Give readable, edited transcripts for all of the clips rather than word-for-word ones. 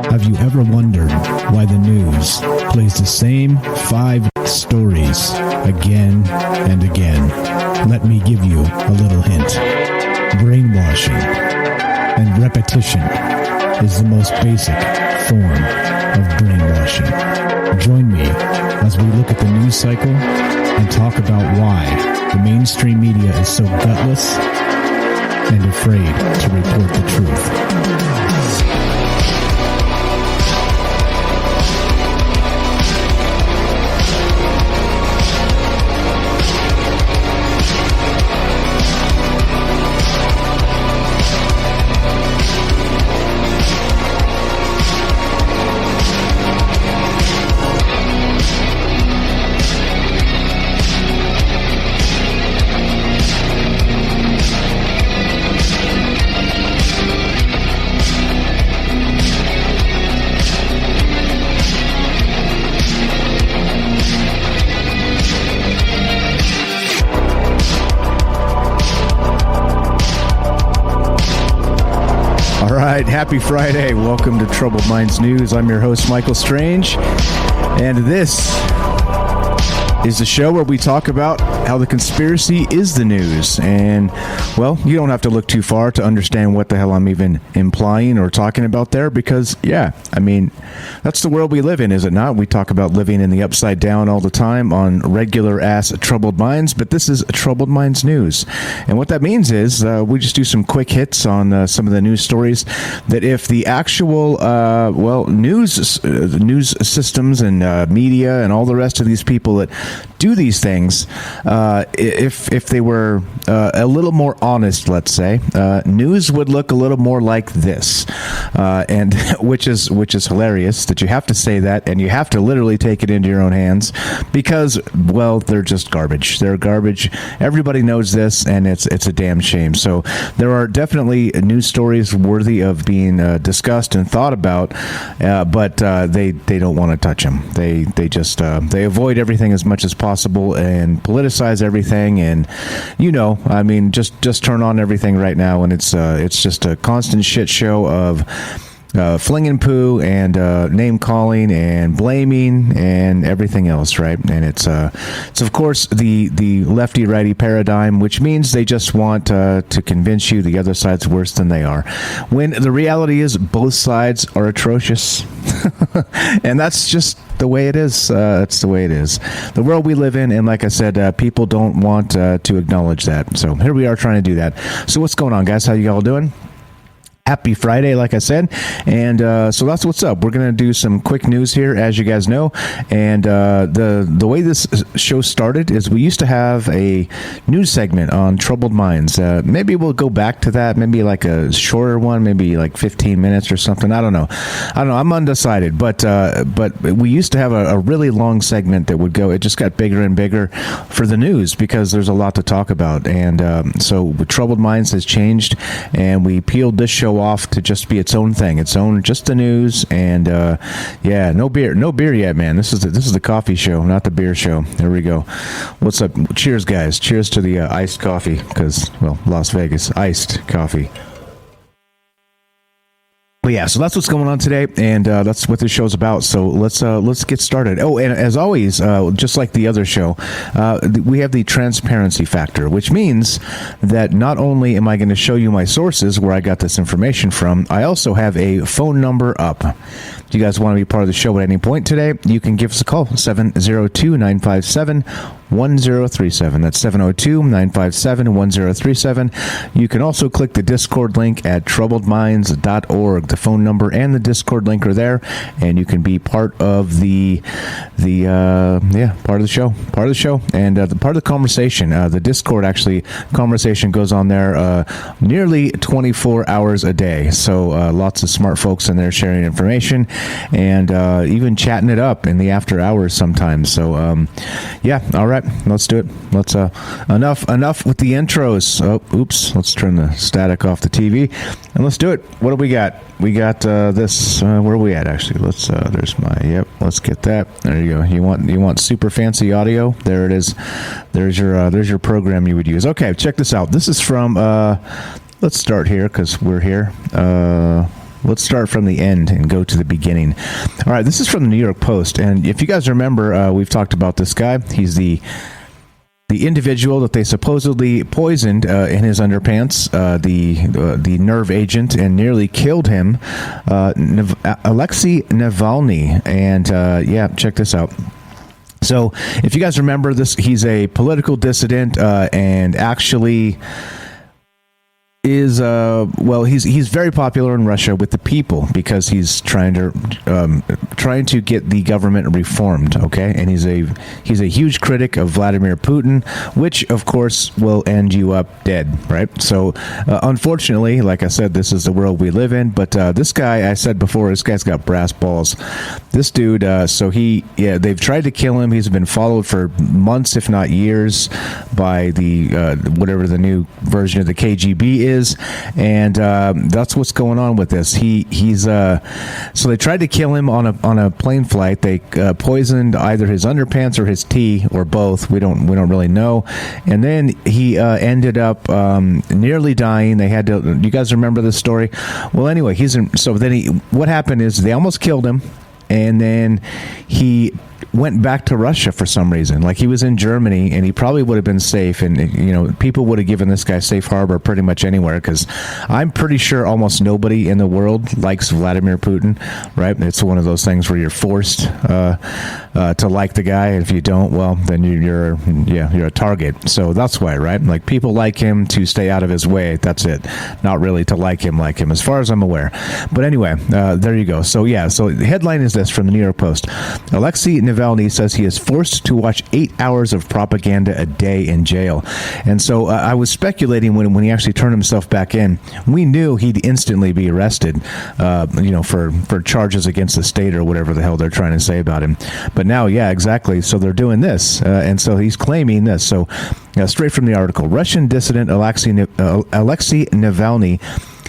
Have you ever wondered why the news plays the same 5 stories again and again? Let me give you a little hint. Brainwashing and repetition is the most basic form of brainwashing. Join me as we look at the news cycle and talk about why the mainstream media is so gutless and afraid to report the truth. Happy Friday. Welcome to Troubled Minds News. I'm your host, Michael Strange, and this is the show where we talk about how the conspiracy is the news. And, well, you don't have to look too far to understand what the hell I'm even implying or talking about there because, yeah, I mean, that's the world we live in, is it not? We talk about living in the upside down all the time on regular-ass Troubled Minds, but this is Troubled Minds News. And what that means is we just do some quick hits on some of the news stories that if the actual, news systems and media and all the rest of these people that do these things, if they were a little more honest, let's say, news would look a little more like this, and which is hilarious that you have to say that and you have to literally take it into your own hands because, well, they're just garbage. They're garbage. Everybody knows this, and it's a damn shame. So there are definitely news stories worthy of being discussed and thought about, but they don't want to touch them. They just they avoid everything as much as possible and politicize everything, and I mean, just turn on everything right now, and it's just a constant shit show of flinging poo and name calling and blaming and everything else, right? And it's of course the lefty righty paradigm, which means they just want to convince you the other side's worse than they are, when the reality is both sides are atrocious. And that's just the way it is. It's the way it is. The world we live in, and like I said, people don't want to acknowledge that. So here we are trying to do that. So what's going on, guys? How you all doing? Happy Friday, like I said, and so that's what's up. We're going to do some quick news here, as you guys know, and the way this show started is we used to have a news segment on Troubled Minds. Maybe we'll go back to that, maybe like a shorter one, maybe like 15 minutes or something. I don't know. I'm undecided, but we used to have a really long segment that would go. It just got bigger and bigger for the news because there's a lot to talk about, and so Troubled Minds has changed, and we peeled this show off to just be its own thing, just the news, and yeah, no beer yet, man. This is the coffee show, not the beer show. There we go. What's up? Cheers, guys. Cheers to the iced coffee, because, well, Las Vegas iced coffee. But yeah, so that's what's going on today, and that's what this show's about. So let's get started. Oh, and as always, just like the other show, we have the transparency factor, which means that not only am I going to show you my sources where I got this information from, I also have a phone number up. If you guys want to be part of the show at any point today, you can give us a call, 702-957-1037. That's 702-957-1037. You can also click the Discord link at troubledminds.org. The phone number and the Discord link are there, and you can be part of the part of the show, and the part of the conversation. The Discord conversation goes on there nearly 24 hours a day. So lots of smart folks in there sharing information and even chatting it up in the after hours sometimes. So yeah, all right, let's do it. Let's enough with the intros. Oh, oops, let's turn the static off the TV and let's do it. What do we got? We got this. Where are we at? Actually, let's. There's my. Yep. Let's get that. There you go. You want super fancy audio? There it is. There's your program you would use. Okay, check this out. This is from. Let's start here because we're here. Let's start from the end and go to the beginning. All right, this is from the New York Post, and if you guys remember, we've talked about this guy. He's the individual that they supposedly poisoned in his underpants, the nerve agent, and nearly killed him, Alexei Navalny. And check this out. So, if you guys remember this, he's a political dissident, and actually is he's very popular in Russia with the people because he's trying to get the government reformed. Okay, and he's a huge critic of Vladimir Putin, which of course will end you up dead, right? So unfortunately, like I said, this is the world we live in. But this guy, I said before, this guy's got brass balls. This dude, they've tried to kill him. He's been followed for months, if not years, by the whatever the new version of the KGB is. And that's what's going on with this. So they tried to kill him on a plane flight. They poisoned either his underpants or his tea or both. We don't really know. And then he ended up nearly dying. They had to. You guys remember this story? Well, anyway, what happened is they almost killed him, and then he went back to Russia for some reason. Like, he was in Germany, and he probably would have been safe, and people would have given this guy safe harbor pretty much anywhere, because I'm pretty sure almost nobody in the world likes Vladimir Putin, right? It's one of those things where you're forced to like the guy, and if you don't, well, then you're a target. So that's why, right? Like, people like him to stay out of his way. That's it. Not really to like him, as far as I'm aware. But anyway, there you go. So the headline is this from the New York Post. Alexei Navalny says he is forced to watch 8 hours of propaganda a day in jail. And so I was speculating when he actually turned himself back in, we knew he'd instantly be arrested, for charges against the state or whatever the hell they're trying to say about him. But now, yeah, exactly. So they're doing this. And so he's claiming this. So straight from the article, Russian dissident Alexei Navalny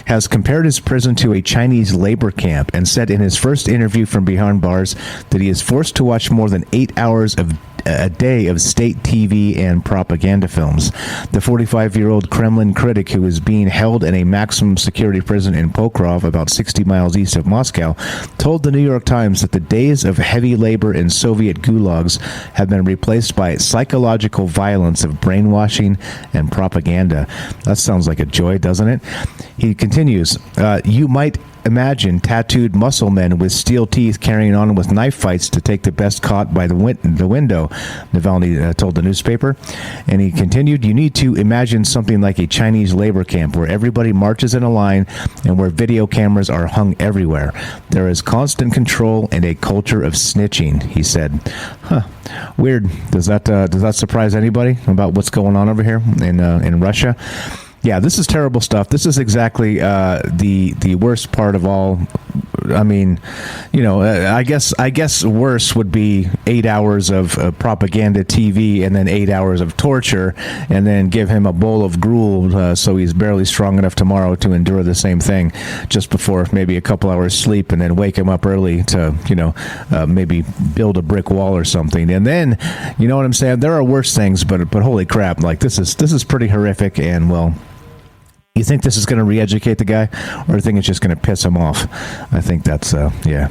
has compared his prison to a Chinese labor camp and said in his first interview from behind bars that he is forced to watch more than 8 hours of a day of state TV and propaganda films. The 45-year-old Kremlin critic, who is being held in a maximum security prison in Pokrov, about 60 miles east of Moscow, told the New York Times that the days of heavy labor in Soviet gulags have been replaced by psychological violence of brainwashing and propaganda. That sounds like a joy, doesn't it? He continues, you might imagine tattooed muscle men with steel teeth carrying on with knife fights to take the best caught by the window, Navalny told the newspaper. And he continued, you need to imagine something like a Chinese labor camp where everybody marches in a line and where video cameras are hung everywhere. There is constant control and a culture of snitching, he said. Huh. Weird. Does that surprise anybody about what's going on over here in Russia? Yeah, this is terrible stuff. This is exactly the worst part of all. I mean, I guess worse would be 8 hours of propaganda TV and then 8 hours of torture, and then give him a bowl of gruel so he's barely strong enough tomorrow to endure the same thing just before maybe a couple hours sleep, and then wake him up early to maybe build a brick wall or something. And then, you know what I'm saying? There are worse things, but holy crap, like this is pretty horrific. And well, you think this is going to re-educate the guy, or you think it's just going to piss him off? I think that's, yeah.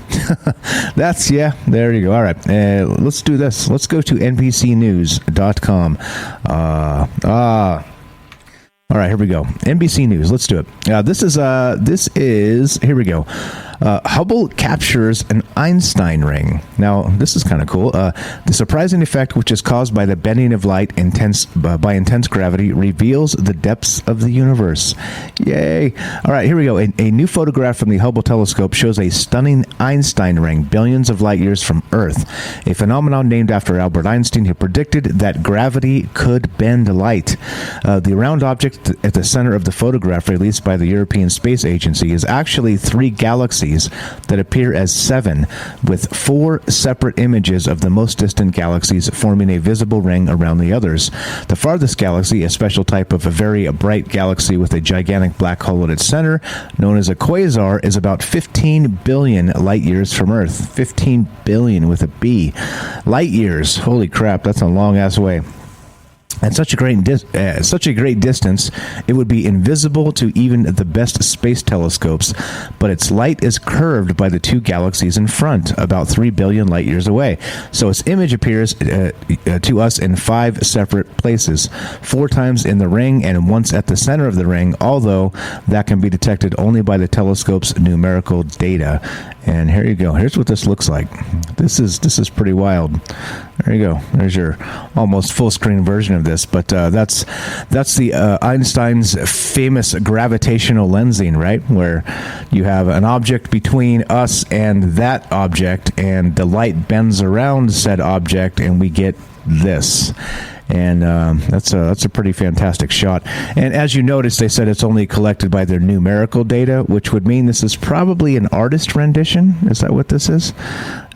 There you go. All right. Let's do this. Let's go to NBCnews.com. All right, here we go. NBC News. Let's do it. This is, here we go. Hubble captures an Einstein ring. Now, this is kind of cool. The surprising effect, which is caused by the bending of light by intense gravity, reveals the depths of the universe. Yay. All right, here we go. A new photograph from the Hubble telescope shows a stunning Einstein ring billions of light years from Earth, a phenomenon named after Albert Einstein, who predicted that gravity could bend light. The round object at the center of the photograph released by the European Space Agency is actually 3 galaxies that appear as 7, with 4 separate images of the most distant galaxies forming a visible ring around the others. The farthest galaxy, a special type of a very bright galaxy with a gigantic black hole at its center, known as a quasar, is about 15 billion light years from Earth. 15 billion with a B. Light years. Holy crap, that's a long-ass way. At such a great distance, it would be invisible to even the best space telescopes, but its light is curved by the two galaxies in front, about 3 billion light years away. So its image appears to us in 5 separate places, 4 times in the ring and once at the center of the ring, although that can be detected only by the telescope's numerical data. And here you go. Here's what this looks like. This is pretty wild. There you go. There's your almost full screen version of this. But that's the Einstein's famous gravitational lensing, right? Where you have an object between us and that object, and the light bends around said object, and we get this. And that's a pretty fantastic shot. And as you notice, they said it's only collected by their numerical data, which would mean this is probably an artist rendition. Is that what this is?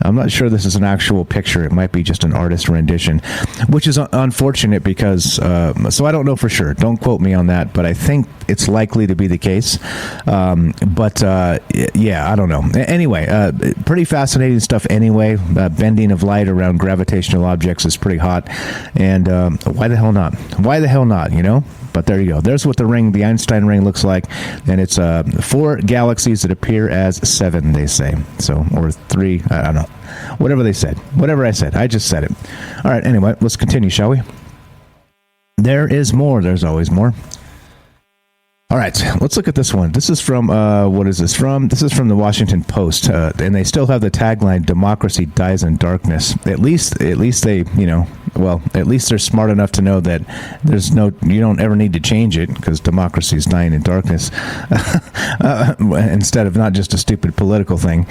I'm not sure this is an actual picture. It might be just an artist rendition, which is unfortunate because, so I don't know for sure. Don't quote me on that, but I think it's likely to be the case. Yeah, I don't know. Anyway, pretty fascinating stuff anyway. Bending of light around gravitational objects is pretty hot. And why the hell not? Why the hell not, you know? But there you go. There's what the Einstein ring looks like. And it's 4 galaxies that appear as 7, they say. So, or 3, I don't know. Whatever they said. Whatever I said. I just said it. All right, anyway, let's continue, shall we? There is more. There's always more. All right, let's look at this one. This is from, what is this from? This is from the Washington Post, and they still have the tagline, "Democracy dies in darkness." At least they, you know, well, at least they're smart enough to know that you don't ever need to change it because democracy is dying in darkness instead of not just a stupid political thing.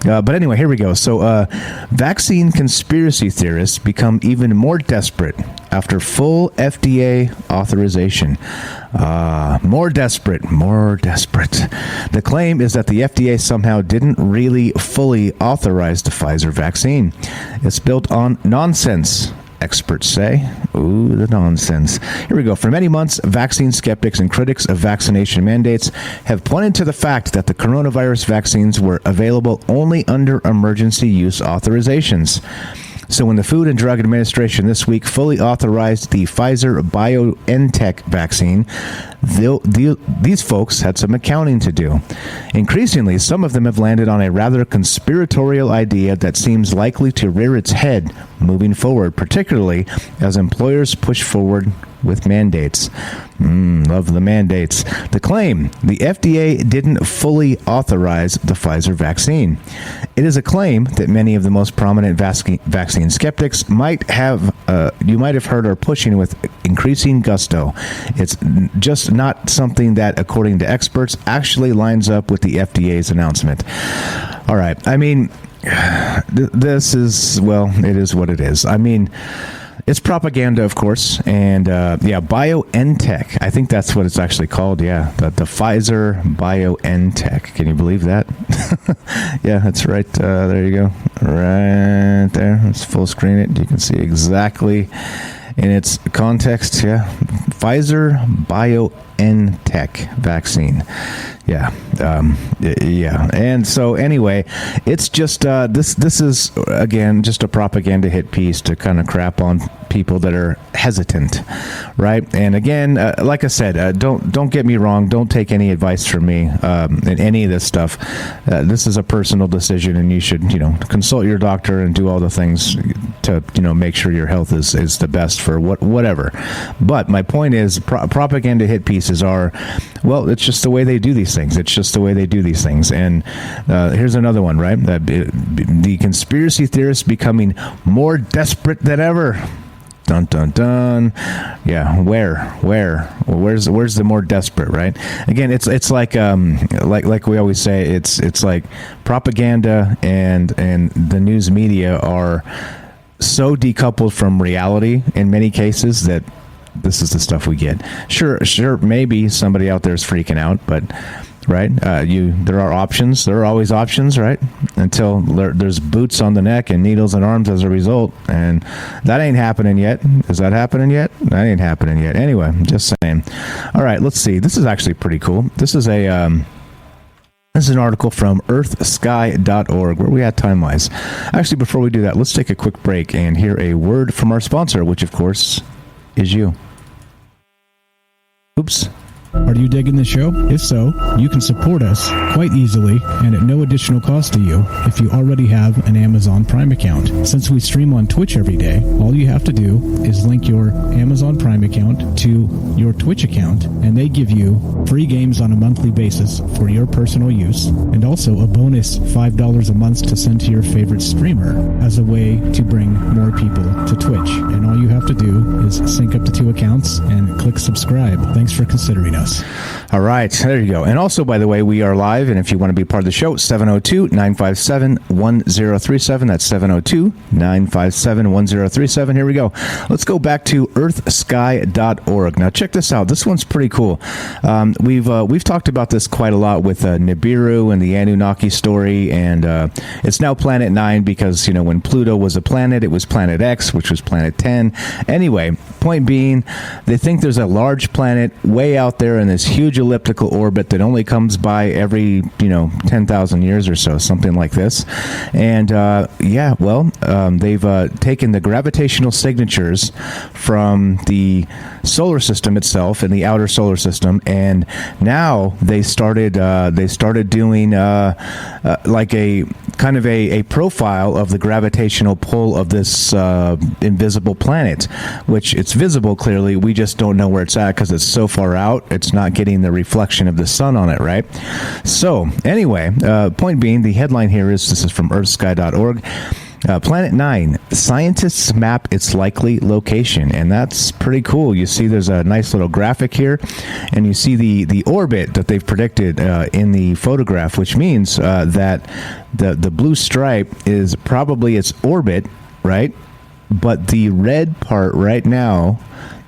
But anyway, here we go. So vaccine conspiracy theorists become even more desperate after full FDA authorization. More desperate. The claim is that the FDA somehow didn't really fully authorize the Pfizer vaccine. It's built on nonsense, experts say. Ooh, the nonsense. Here we go. For many months, vaccine skeptics and critics of vaccination mandates have pointed to the fact that the coronavirus vaccines were available only under emergency use authorizations. So when the Food and Drug Administration this week fully authorized the Pfizer-BioNTech vaccine, these folks had some accounting to do. Increasingly, some of them have landed on a rather conspiratorial idea that seems likely to rear its head moving forward, particularly as employers push forward with mandates. Love the mandates. The claim, the FDA didn't fully authorize the Pfizer vaccine. It is a claim that many of the most prominent vaccine skeptics might have heard are pushing with increasing gusto. It's just not something that, according to experts, actually lines up with the FDA's announcement. All right. I mean, this is, well, it is what it is. I mean, it's propaganda, of course, and BioNTech. I think that's what it's actually called. Yeah, the Pfizer BioNTech. Can you believe that? Yeah, that's right. There you go, right there. Let's full screen it. You can see exactly in its context. Yeah, Pfizer BioNTech vaccine. Yeah. And so anyway, it's just this is again just a propaganda hit piece to kind of crap on people that are hesitant, right? And again, like I said, don't get me wrong. Don't take any advice from me in any of this stuff. This is a personal decision, and you should consult your doctor and do all the things to make sure your health is the best for whatever. But my point is, propaganda hit pieces are, well, it's just the way they do these things. It's just the way they do these things. And here's another one, right? The conspiracy theorists becoming more desperate than ever. Dun dun dun. Yeah, where's the more desperate, right? Again, it's like we always say, it's like propaganda and the news media are so decoupled from reality in many cases that this is the stuff we get. Sure, maybe somebody out there is freaking out, but right, there are options. There are always options, right? Until there's boots on the neck and needles and arms as a result, and that ain't happening yet. Is that happening yet? That ain't happening yet. Anyway, just saying. All right, let's see. This is actually pretty cool. This is an article from earthsky.org. Where are we at time-wise? Actually, before we do that, let's take a quick break and hear a word from our sponsor, which, of course, is you. Oops. Are you digging the show? If so, you can support us quite easily and at no additional cost to you if you already have an Amazon Prime account. Since we stream on Twitch every day, all you have to do is link your Amazon Prime account to your Twitch account, and they give you free games on a monthly basis for your personal use, and also a bonus $5 a month to send to your favorite streamer as a way to bring more people to Twitch. And all you have to do is sync up the two accounts and click subscribe. Thanks for considering us. All right, there you go. And also, by the way, we are live, and if you want to be part of the show, 702-957-1037. That's 702-957-1037. Here we go. Let's go back to earthsky.org. Now, check this out. This one's pretty cool. We've talked about this quite a lot with Nibiru and the Anunnaki story, and it's now Planet 9 because, you know, when Pluto was a planet, it was Planet X, which was Planet 10. Anyway, point being, they think there's a large planet way out there in this huge elliptical orbit that only comes by every, 10,000 years or so, something like this. And they've taken the gravitational signatures from the solar system itself and the outer solar system, and now they started doing like a kind of a profile of the gravitational pull of this invisible planet, which it's visible clearly. We just don't know where it's at because it's so far out. It's not getting the reflection of the sun on it, right? So anyway, point being, the headline here this is from earthsky.org. Planet 9, scientists map its likely location, and that's pretty cool. You see there's a nice little graphic here, and you see the orbit that they've predicted in the photograph, which means that the blue stripe is probably its orbit, right? But the red part right now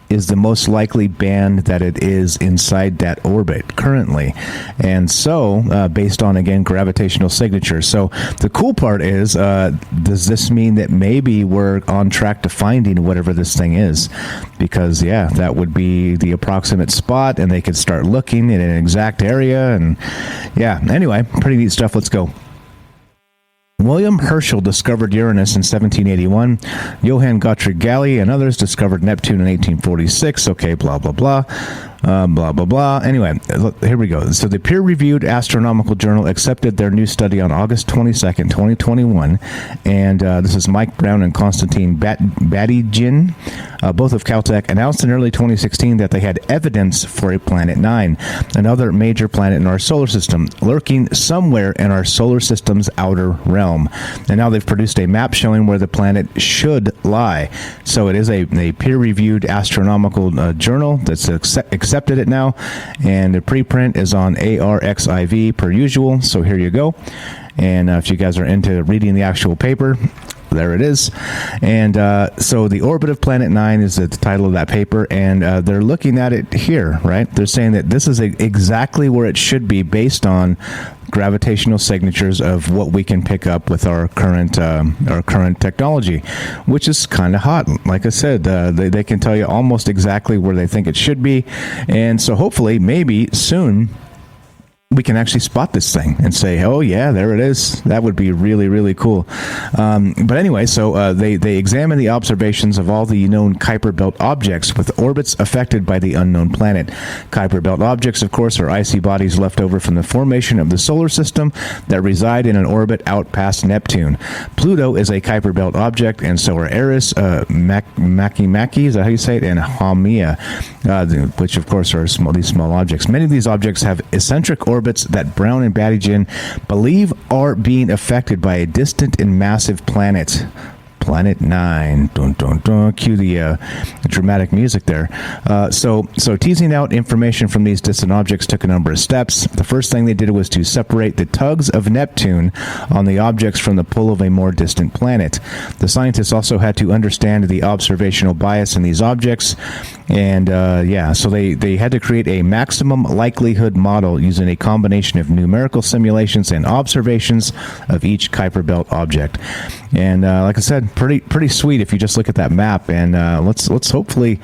is the most likely band that it is inside that orbit currently. And so, based on, again, gravitational signatures. So the cool part is, does this mean that maybe we're on track to finding whatever this thing is? Because, yeah, that would be the approximate spot, and they could start looking in an exact area. And, yeah, anyway, pretty neat stuff. Let's go. William Herschel discovered Uranus in 1781. Johann Gottfried Galle and others discovered Neptune in 1846. Okay, blah, blah, blah. Blah, blah, blah. Anyway, here we go. So the peer-reviewed astronomical journal accepted their new study on August 22nd, 2021. And this is Mike Brown and Konstantin Batygin, both of Caltech, announced in early 2016 that they had evidence for a Planet 9, another major planet in our solar system, lurking somewhere in our solar system's outer realm. And now they've produced a map showing where the planet should lie. So it is a peer-reviewed astronomical journal that's accepted it now, and the preprint is on ARXIV per usual. So here you go. And if you guys are into reading the actual paper, there it is. And so the orbit of Planet 9 is the title of that paper, and they're looking at it here, right? They're saying that this is exactly where it should be based on gravitational signatures of what we can pick up with our current technology, which is kind of hot. Like I said, they can tell you almost exactly where they think it should be, and so hopefully, maybe soon, we can actually spot this thing and say, oh yeah, there it is. That would be really, really cool. But anyway, so they examine the observations of all the known Kuiper Belt objects with orbits affected by the unknown planet. Kuiper Belt objects, of course, are icy bodies left over from the formation of the solar system that reside in an orbit out past Neptune. Pluto is a Kuiper Belt object, and so are Eris, Makemake, is that how you say it, and Haumea, which of course are these small objects. Many of these objects have eccentric orbits that Brown and Batygin believe are being affected by a distant and massive planet. Planet 9. Dun, dun, dun. Cue the dramatic music there. So teasing out information from these distant objects took a number of steps. The first thing they did was to separate the tugs of Neptune on the objects from the pull of a more distant planet. The scientists also had to understand the observational bias in these objects. And so they had to create a maximum likelihood model using a combination of numerical simulations and observations of each Kuiper Belt object. And like I said, pretty sweet if you just look at that map. And let's hopefully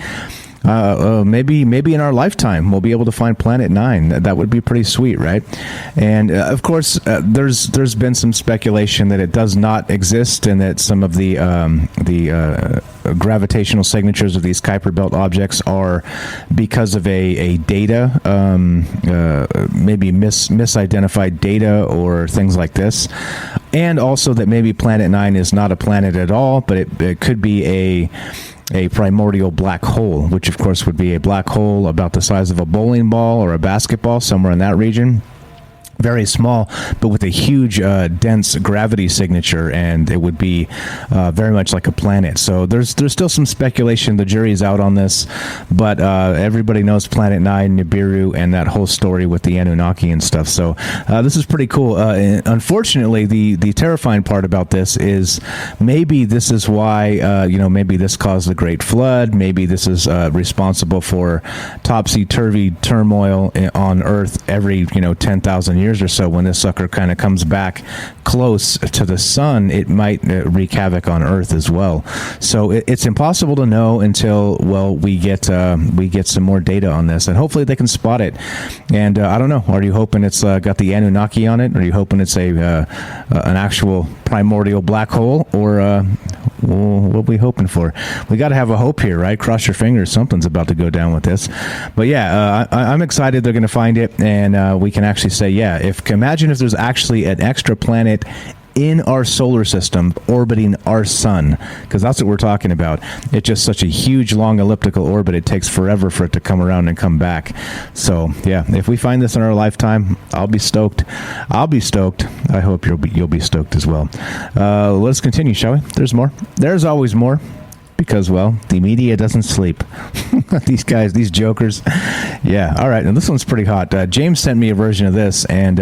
maybe in our lifetime we'll be able to find Planet 9. That would be pretty sweet, right? And of course, there's been some speculation that it does not exist, and that some of the gravitational signatures of these Kuiper Belt objects are because of a data, maybe misidentified data or things like this. And also that maybe Planet 9 is not a planet at all, but it could be a primordial black hole, which of course would be a black hole about the size of a bowling ball or a basketball, somewhere in that region. Very small, but with a huge, dense gravity signature, and it would be very much like a planet. So there's still some speculation. The jury's out on this, but everybody knows Planet 9, Nibiru, and that whole story with the Anunnaki and stuff. So this is pretty cool. Unfortunately, the terrifying part about this is maybe this is why, maybe this caused the Great Flood. Maybe this is responsible for topsy-turvy turmoil on Earth every, 10,000 years or so. When this sucker kind of comes back close to the sun, it might wreak havoc on Earth as well. So it's impossible to know until we get some more data on this, and hopefully they can spot it. And I don't know. Are you hoping it's got the Anunnaki on it? Are you hoping it's an actual primordial black hole, or what are we hoping for? We got to have a hope here, right? Cross your fingers. Something's about to go down with this. But yeah, I'm excited they're going to find it, and we can actually say, yeah, imagine if there's actually an extra planet in our solar system orbiting our sun, because that's what we're talking about. It's just such a huge, long elliptical orbit. It takes forever for it to come around and come back. So yeah, if we find this in our lifetime, I'll be stoked. I hope you'll be stoked as well. Let's continue, shall we? There's more. There's always more. Because, well, the media doesn't sleep. These guys, these jokers. Yeah, all right. And this one's pretty hot. James sent me a version of this, and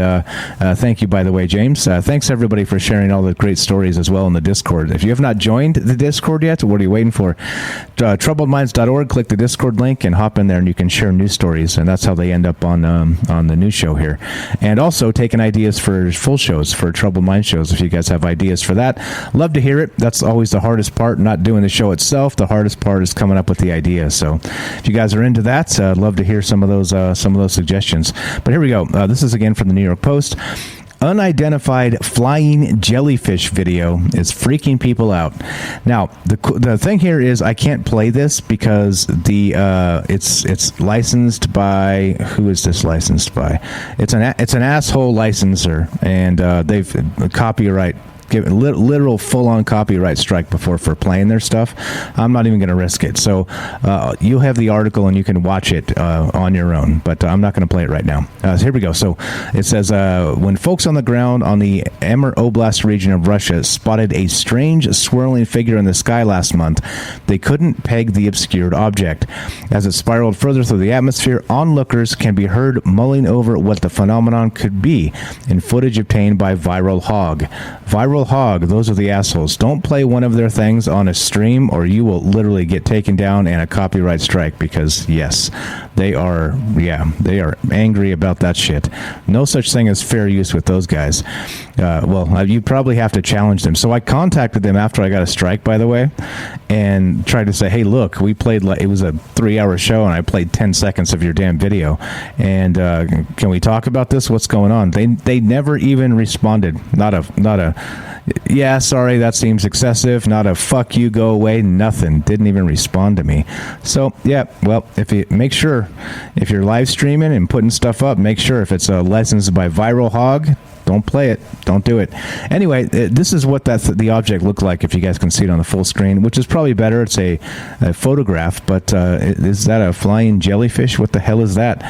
thank you, by the way, James. Thanks, everybody, for sharing all the great stories as well in the Discord. If you have not joined the Discord yet, what are you waiting for? Troubledminds.org, click the Discord link, and hop in there, and you can share news stories, and that's how they end up on the news show here. And also taking ideas for full shows, for Troubled Mind shows, if you guys have ideas for that. Love to hear it. That's always the hardest part, not doing the show itself. The hardest part is coming up with the idea. So if you guys are into that, I'd love to hear some of those suggestions. But here we go. This is again from the New York Post. Unidentified flying jellyfish video is freaking people out. Now, the thing here is I can't play this because it's licensed by, who is this licensed by? It's an asshole licenser, and they've copyright. Give literal full-on copyright strike before for playing their stuff. I'm not even going to risk it. So you have the article and you can watch it on your own, but I'm not going to play it right now. So here we go. So it says, when folks on the ground on the Amur Oblast region of Russia spotted a strange swirling figure in the sky last month, they couldn't peg the obscured object. As it spiraled further through the atmosphere, onlookers can be heard mulling over what the phenomenon could be in footage obtained by Viral Hog. Viral Hog, those are the assholes. Don't play one of their things on a stream or you will literally get taken down and a copyright strike, because yes, they are angry about that shit. No such thing as fair use with those guys. You probably have to challenge them. So I contacted them after I got a strike, by the way, and tried to say, hey, look, we played, it was a 3-hour show and I played 10 seconds of your damn video, and can we talk about this? What's going on? They never even responded. Not a yeah, sorry, that seems excessive. Not a fuck you, go away, nothing. Didn't even respond to me. So, yeah, well, if you're live streaming and putting stuff up, make sure if it's licensed by Viral Hog, don't play it. Don't do it. Anyway, this is what the object looked like, if you guys can see it on the full screen, which is probably better. It's a photograph, but is that a flying jellyfish? What the hell is that?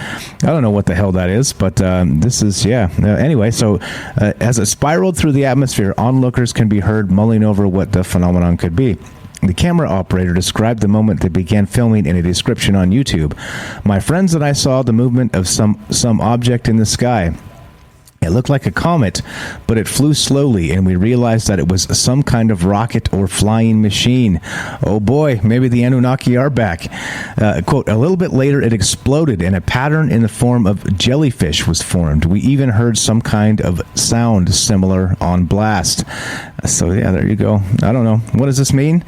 I don't know what the hell that is, but this is, yeah. Anyway, so as it spiraled through the atmosphere, onlookers can be heard mulling over what the phenomenon could be. The camera operator described the moment they began filming in a description on YouTube. My friends and I saw the movement of some object in the sky. It looked like a comet, but it flew slowly, and we realized that it was some kind of rocket or flying machine. Oh boy, maybe the Anunnaki are back. Quote, a little bit later it exploded, and a pattern in the form of jellyfish was formed. We even heard some kind of sound similar on blast. So yeah, there you go. I don't know. What does this mean?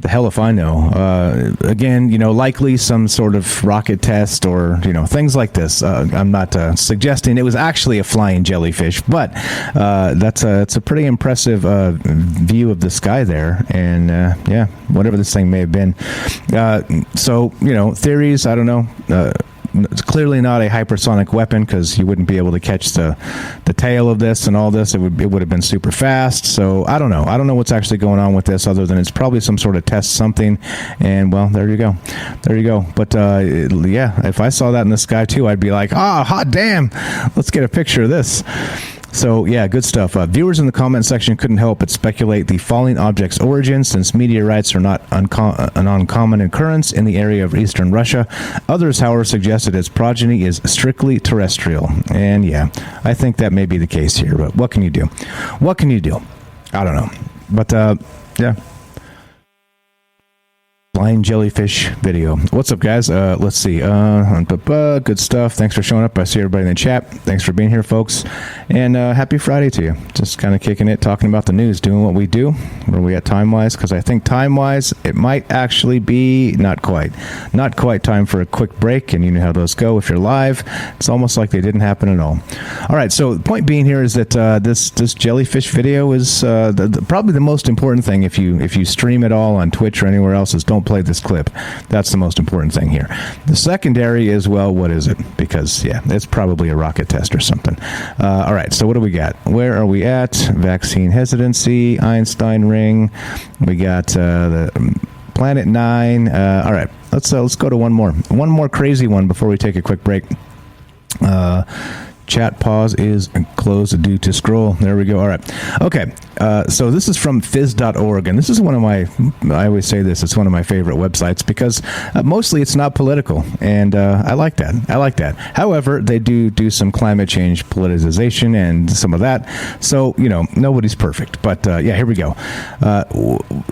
The hell if I know. Again, likely some sort of rocket test or, things like this. I'm not suggesting it was actually a flying jellyfish, but it's a pretty impressive view of the sky there. And, whatever this thing may have been. So, theories, I don't know. It's clearly not a hypersonic weapon because you wouldn't be able to catch the tail of this and all this. It would have been super fast. So I don't know. I don't know what's actually going on with this other than it's probably some sort of test something. And, well, there you go. There you go. But, if I saw that in the sky, too, I'd be like, hot damn. Let's get a picture of this. So, yeah, good stuff. Viewers in the comment section couldn't help but speculate the falling object's origin, since meteorites are not an uncommon occurrence in the area of eastern Russia. Others, however, suggested its progeny is strictly terrestrial. And, yeah, I think that may be the case here. But what can you do? What can you do? I don't know. But, yeah. Flying jellyfish video. What's up, guys? Let's see. Good stuff. Thanks for showing up. I see everybody in the chat. Thanks for being here, folks. And happy Friday to you. Just kind of kicking it, talking about the news, doing what we do. Where we at time-wise? Because I think time-wise, it might actually be not quite time for a quick break. And you know how those go. If you're live, it's almost like they didn't happen at all. All right. So the point being here is that this jellyfish video is probably the most important thing. If you stream it all on Twitch or anywhere else, is don't play this clip. That's the most important thing here. The secondary is, well, what is it? Because, yeah, it's probably a rocket test or something. All right, so what do we got? Where are we at? Vaccine hesitancy, Einstein ring. We got the Planet 9. All right, let's go to one more crazy one before we take a quick break. Chat pause is closed due to scroll. There we go. All right. Okay. So this is from phys.org, and this is one of I always say this, it's one of my favorite websites because mostly it's not political, and I like that. However, they do some climate change politicization and some of that. So, nobody's perfect. But, here we go.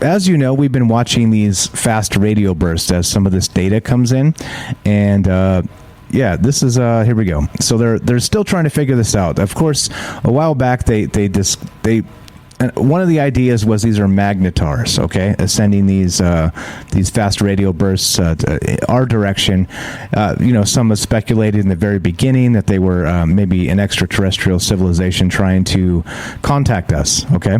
As you know, we've been watching these fast radio bursts as some of this data comes in, and yeah, this is here we go. So they're still trying to figure this out. Of course, a while back they one of the ideas was these are magnetars, okay, sending these fast radio bursts our direction. Some have speculated in the very beginning that they were maybe an extraterrestrial civilization trying to contact us, okay?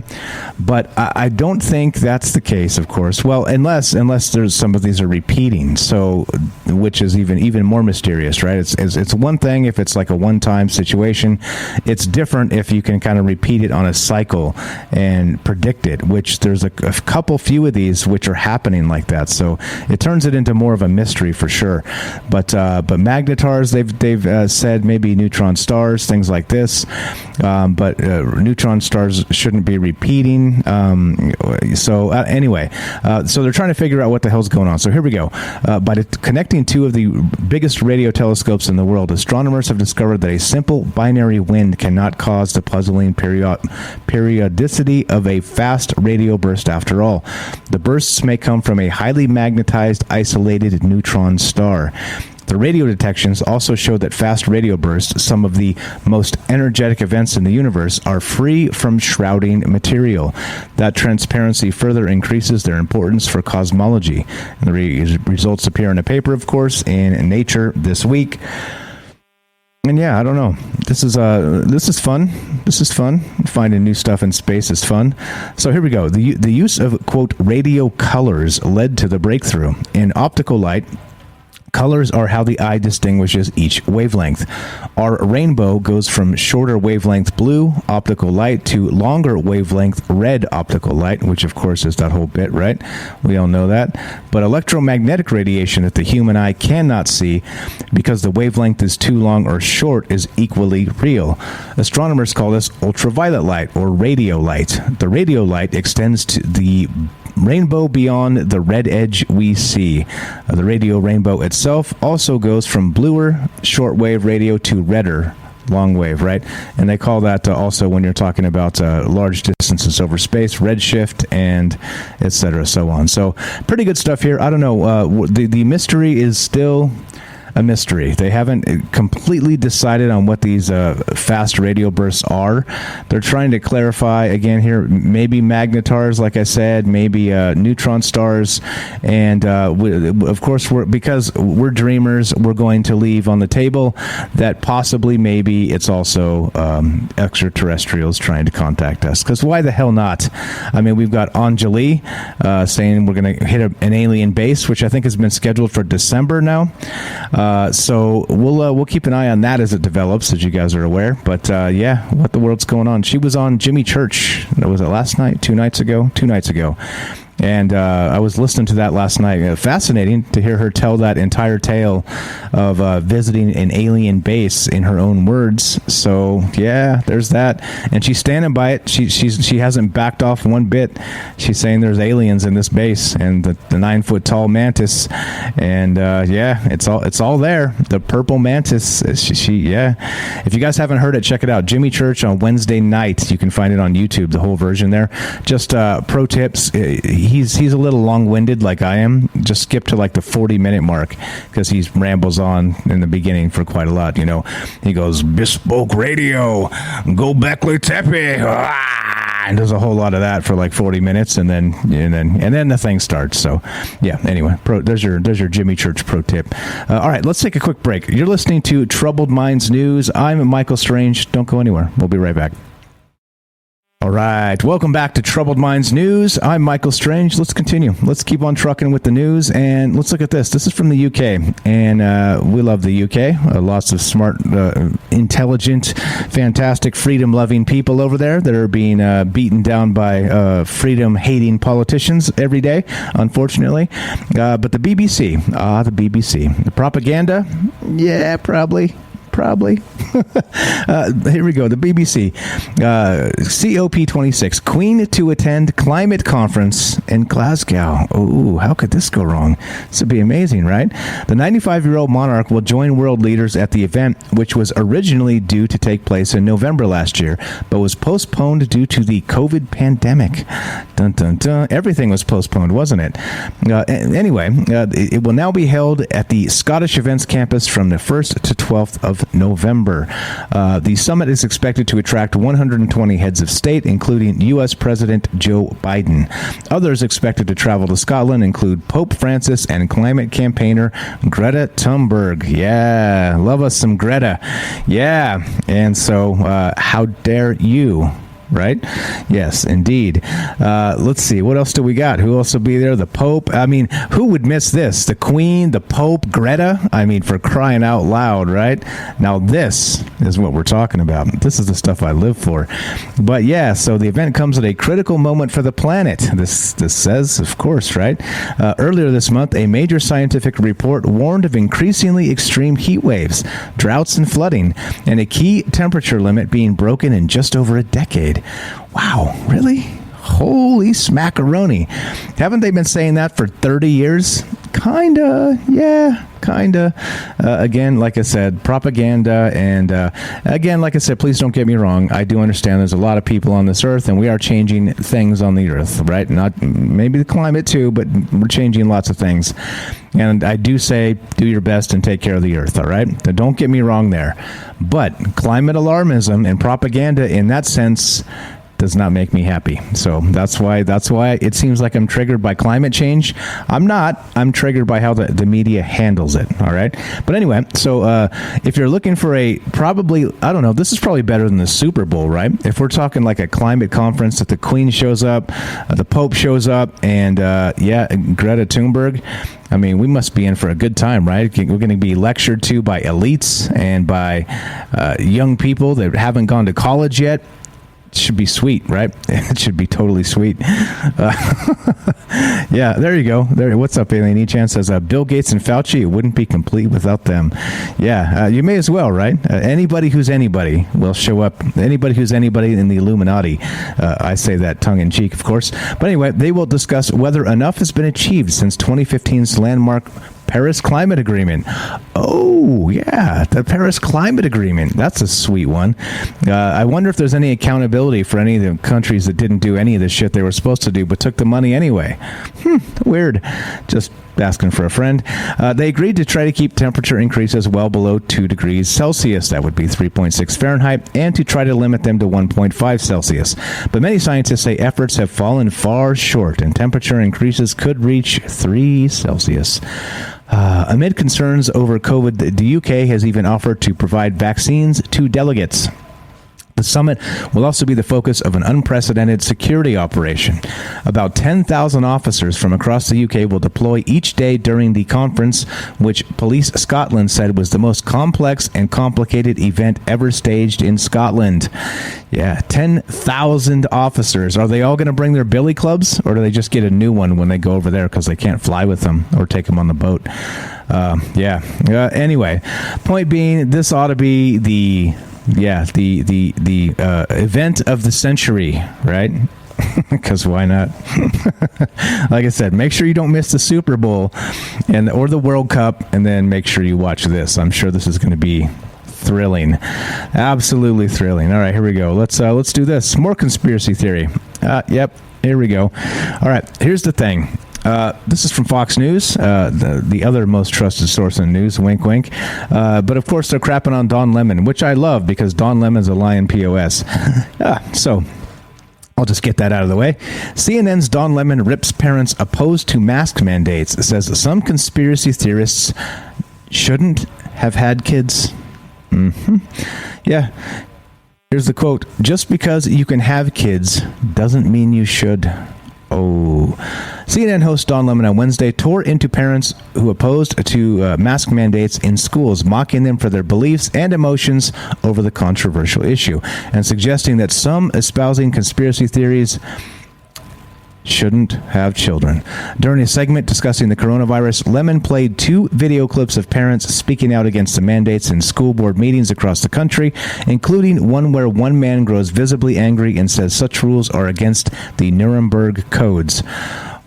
But I don't think that's the case, of course. Well, unless there's some of these are repeating, so which is even more mysterious, right? It's one thing if it's like a one-time situation. It's different if you can kind of repeat it on a cycle and predict it, which there's a few of these which are happening like that. So it turns it into more of a mystery for sure. But magnetars, they've said maybe neutron stars, things like this. But neutron stars shouldn't be repeating. Anyway, so they're trying to figure out what the hell's going on. So here we go. By connecting two of the biggest radio telescopes in the world, astronomers have discovered that a simple binary wind cannot cause the puzzling periodicity of a fast radio burst after all. The bursts may come from a highly magnetized, isolated neutron star. The radio detections also show that fast radio bursts, some of the most energetic events in the universe, are free from shrouding material. That transparency further increases their importance for cosmology. And the results appear in a paper, of course, in Nature this week. And yeah, I don't know. This is fun. This is fun. Finding new stuff in space is fun. So here we go. The use of, quote, radio colors led to the breakthrough. In optical light, colors are how the eye distinguishes each wavelength. Our rainbow goes from shorter wavelength blue optical light to longer wavelength red optical light, which of course is that whole bit, right? We all know that. But electromagnetic radiation that the human eye cannot see because the wavelength is too long or short is equally real. Astronomers call this ultraviolet light or radio light. The radio light extends to the rainbow beyond the red edge we see. The radio rainbow itself also goes from bluer shortwave radio to redder long wave, right? And they call that also when you're talking about large distances over space, redshift, and etc. so on. So pretty good stuff here. I don't know. The mystery is still a mystery. They haven't completely decided on what these fast radio bursts are. They're trying to clarify again here, maybe magnetars, like I said, maybe neutron stars, and of course, because we're dreamers, we're going to leave on the table that possibly, maybe it's also extraterrestrials trying to contact us. Because why the hell not? I mean, we've got Anjali saying we're going to hit an alien base, which I think has been scheduled for December now. So we'll keep an eye on that as it develops, as you guys are aware. But yeah, what the world's going on? She was on Jimmy Church. Was it last night? 2 nights ago? 2 nights ago. And I was listening to that last night. Fascinating to hear her tell that entire tale of visiting an alien base in her own words. So yeah, there's that. And she's standing by it. She hasn't backed off one bit. She's saying there's aliens in this base and the 9-foot tall mantis. And yeah, it's all there. The purple mantis. Yeah. If you guys haven't heard it, check it out. Jimmy Church on Wednesday night. You can find it on YouTube. The whole version there. Just pro tips. He's a little long-winded like I am. Just skip to like the 40-minute mark because he rambles on in the beginning for quite a lot. You know, he goes bespoke radio, go Beckley Tepe, and there's a whole lot of that for like 40 minutes, and then the thing starts. So yeah. Anyway, there's your Jimmy Church pro tip. All right, let's take a quick break. You're listening to Troubled Minds News. I'm Michael Strange. Don't go anywhere. We'll be right back. All right, welcome back to Troubled Minds News. I'm Michael Strange. Let's continue. Let's keep on trucking with the news, and let's look at this. This is from the UK, and we love the UK. Lots of smart, intelligent, fantastic, freedom-loving people over there that are being beaten down by freedom-hating politicians every day, unfortunately. But the BBC, the propaganda, yeah, probably. Here we go. The BBC. COP26. Queen to attend climate conference in Glasgow. Oh, how could this go wrong? This would be amazing, right? The 95-year-old monarch will join world leaders at the event, which was originally due to take place in November last year, but was postponed due to the COVID pandemic. Dun, dun, dun. Everything was postponed, wasn't it? Anyway, it will now be held at the Scottish Events Campus from the 1st to 12th of November. The summit is expected to attract 120 heads of state, including U.S. President Joe Biden. Others expected to travel to Scotland include Pope Francis and climate campaigner Greta Thunberg. Yeah, love us some Greta. Yeah, and so how dare you? Right? Yes, indeed. Let's see. What else do we got? Who else will be there? The Pope. I mean, who would miss this? The Queen, the Pope, Greta. I mean, for crying out loud, right? Now, this is what we're talking about. This is the stuff I live for. But yeah, so the event comes at a critical moment for the planet. This says, of course, right? Earlier this month, a major scientific report warned of increasingly extreme heat waves, droughts, and flooding, and a key temperature limit being broken in just over a decade. Wow, really? Holy smackaroni. Haven't they been saying that for 30 years? Kinda, yeah, kinda. Again, like I said, propaganda, and again, like I said, please don't get me wrong. I do understand there's a lot of people on this earth, and we are changing things on the earth, right? Not maybe the climate too, but we're changing lots of things. And I do say, do your best and take care of the earth, all right? Now, don't get me wrong there. But climate alarmism and propaganda in that sense does not make me happy. So that's why it seems like I'm triggered by climate change. I'm not. I'm triggered by how the media handles it. All right. But anyway, so if you're looking for this is probably better than the Super Bowl, right? If we're talking like a climate conference that the Queen shows up, the Pope shows up, and Greta Thunberg. I mean, we must be in for a good time, right? We're going to be lectured to by elites and by young people that haven't gone to college yet. It should be sweet, right? It should be totally sweet. Yeah, there you go. There. What's up, Alien E-Chan says, Bill Gates and Fauci, it wouldn't be complete without them. Yeah, you may as well, right? Anybody who's anybody will show up. Anybody who's anybody in the Illuminati. I say that tongue-in-cheek, of course. But anyway, they will discuss whether enough has been achieved since 2015's landmark Paris Climate Agreement. Oh, yeah, the Paris Climate Agreement. That's a sweet one. I wonder if there's any accountability for any of the countries that didn't do any of the shit they were supposed to do, but took the money anyway. Weird. Just asking for a friend. They agreed to try to keep temperature increases well below 2 degrees Celsius. That would be 3.6 Fahrenheit, and to try to limit them to 1.5 Celsius. But many scientists say efforts have fallen far short, and temperature increases could reach 3 Celsius. Amid concerns over COVID, the UK has even offered to provide vaccines to delegates. The summit will also be the focus of an unprecedented security operation. About 10,000 officers from across the UK will deploy each day during the conference, which Police Scotland said was the most complex and complicated event ever staged in Scotland. Yeah, 10,000 officers. Are they all going to bring their billy clubs, or do they just get a new one when they go over there because they can't fly with them or take them on the boat? Anyway, point being, this ought to be the event of the century, right? Because why not? Like I said, make sure you don't miss the Super Bowl or the World Cup, and then make sure you watch this. I'm sure this is going to be thrilling, absolutely thrilling. All right, here we go. Let's do this. More conspiracy theory. Yep, here we go. All right, here's the thing. This is from Fox News, the other most trusted source in news, wink, wink. But, of course, they're crapping on Don Lemon, which I love because Don Lemon's a lying POS. So I'll just get that out of the way. CNN's Don Lemon rips parents opposed to mask mandates, says some conspiracy theorists shouldn't have had kids. Yeah. Here's the quote. Just because you can have kids doesn't mean you should. Oh. CNN host Don Lemon on Wednesday tore into parents who opposed to mask mandates in schools, mocking them for their beliefs and emotions over the controversial issue, and suggesting that some espousing conspiracy theories shouldn't have children. During a segment discussing the coronavirus, Lemon played 2 video clips of parents speaking out against the mandates in school board meetings across the country, including one where one man grows visibly angry and says such rules are against the Nuremberg codes.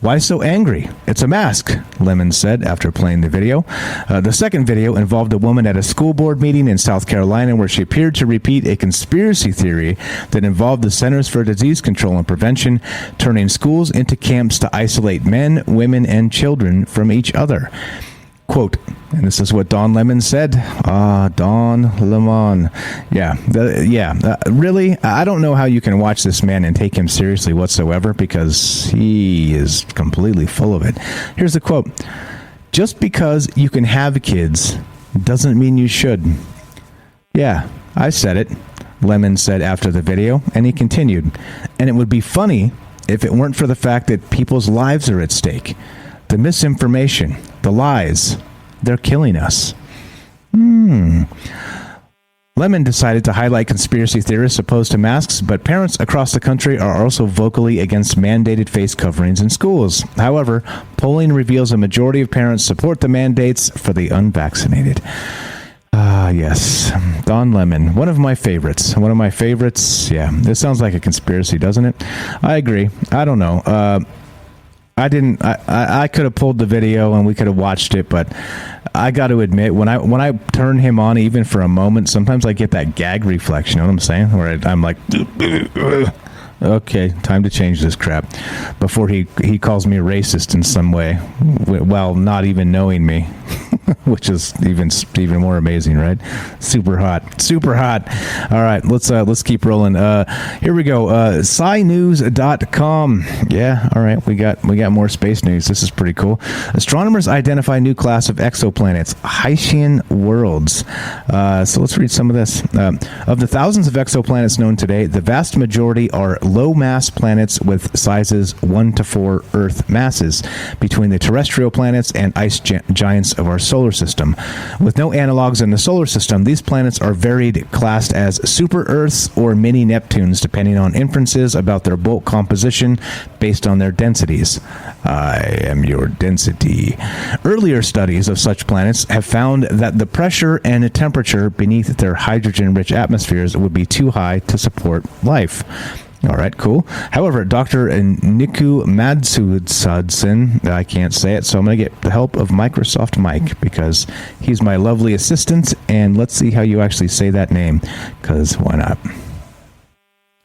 Why so angry? It's a mask, Lemon said after playing the video. The second video involved a woman at a school board meeting in South Carolina where she appeared to repeat a conspiracy theory that involved the Centers for Disease Control and Prevention turning schools into camps to isolate men, women, and children from each other. Quote, and this is what Don Lemon said. Don Lemon. Really? I don't know how you can watch this man and take him seriously whatsoever because he is completely full of it. Here's the quote. Just because you can have kids doesn't mean you should. Yeah, I said it, Lemon said after the video, and he continued. And it would be funny if it weren't for the fact that people's lives are at stake. The misinformation, the lies, they're killing us. Lemon decided to highlight conspiracy theorists opposed to masks, but parents across the country are also vocally against mandated face coverings in schools. However, polling reveals a majority of parents support the mandates for the unvaccinated. Yes. Don Lemon, one of my favorites. Yeah, this sounds like a conspiracy, doesn't it? I agree. I don't know. I could have pulled the video and we could have watched it, but I got to admit, when I turn him on even for a moment, sometimes I get that gag reflex, you know what I'm saying? Where I'm like, okay, time to change this crap before he calls me a racist in some way while not even knowing me. Which is even more amazing, right? Super hot. All right, let's keep rolling. Here we go. SciNews.com. Yeah, all right. We got more space news. This is pretty cool. Astronomers identify new class of exoplanets, Hycean worlds. So let's read some of this. Of the thousands of exoplanets known today, the vast majority are low-mass planets with sizes 1 to 4 Earth masses between the terrestrial planets and ice giants of our solar system. With no analogs in the solar system, these planets are varied, classed as super-Earths or mini-Neptunes, depending on inferences about their bulk composition based on their densities. I am your density. Earlier studies of such planets have found that the pressure and temperature beneath their hydrogen-rich atmospheres would be too high to support life. All right, cool. However, Dr. Niku Madsudson, I can't say it, so I'm going to get the help of Microsoft Mike because he's my lovely assistant, and let's see how you actually say that name, because why not?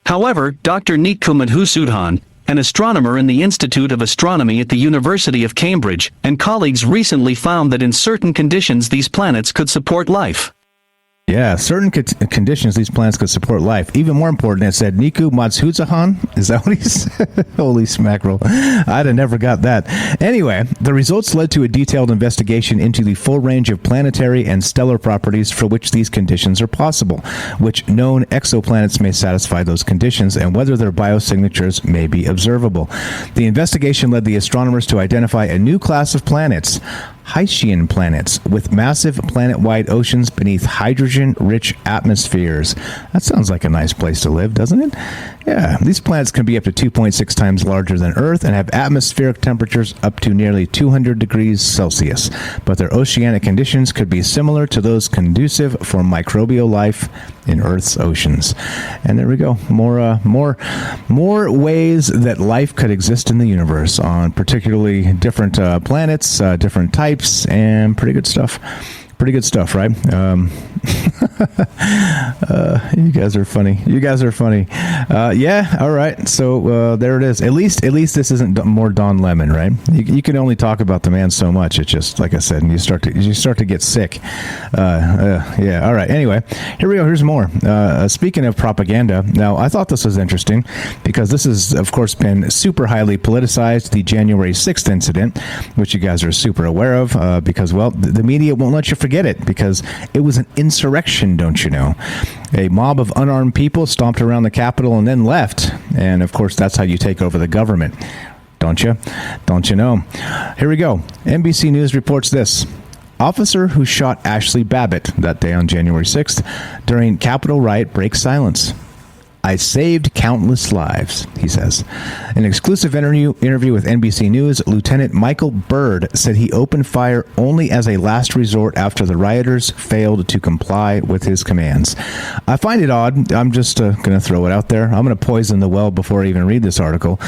However, Dr. Niku Madsudson an astronomer in the Institute of Astronomy at the University of Cambridge, and colleagues recently found that in certain conditions these planets could support life. Yeah, certain conditions these planets could support life. Even more important, it said Niku Matsuzahan. Is that what he said? Holy smackerel. I'd have never got that. Anyway, the results led to a detailed investigation into the full range of planetary and stellar properties for which these conditions are possible, which known exoplanets may satisfy those conditions, and whether their biosignatures may be observable. The investigation led the astronomers to identify a new class of planets, Hycean planets, with massive planet-wide oceans beneath hydrogen-rich atmospheres. That sounds like a nice place to live, doesn't it? Yeah, these planets can be up to 2.6 times larger than Earth and have atmospheric temperatures up to nearly 200 degrees Celsius, but their oceanic conditions could be similar to those conducive for microbial life in Earth's oceans. And there we go. More ways that life could exist in the universe on particularly different planets, different types, and pretty good stuff. Pretty good stuff, right? You guys are funny. Yeah, all right. So there it is. At least this isn't more Don Lemon, right? You can only talk about the man so much. It's just like I said, and you start to get sick. Yeah. All right. Anyway, here we go. Here's more. Speaking of propaganda, now I thought this was interesting because this has, of course, been super highly politicized. The January 6th incident, which you guys are super aware of, because well, the media won't let you forget it because it was an insurrection, don't you know? A mob of unarmed people stomped around the Capitol and then left. And of course, that's how you take over the government. Don't you? Don't you know? Here we go. NBC News reports this. Officer who shot Ashley Babbitt that day on January 6th during Capitol riot breaks silence. I saved countless lives, he says. In an exclusive interview with NBC News, Lieutenant Michael Byrd said he opened fire only as a last resort after the rioters failed to comply with his commands. I find it odd. I'm just going to throw it out there. I'm going to poison the well before I even read this article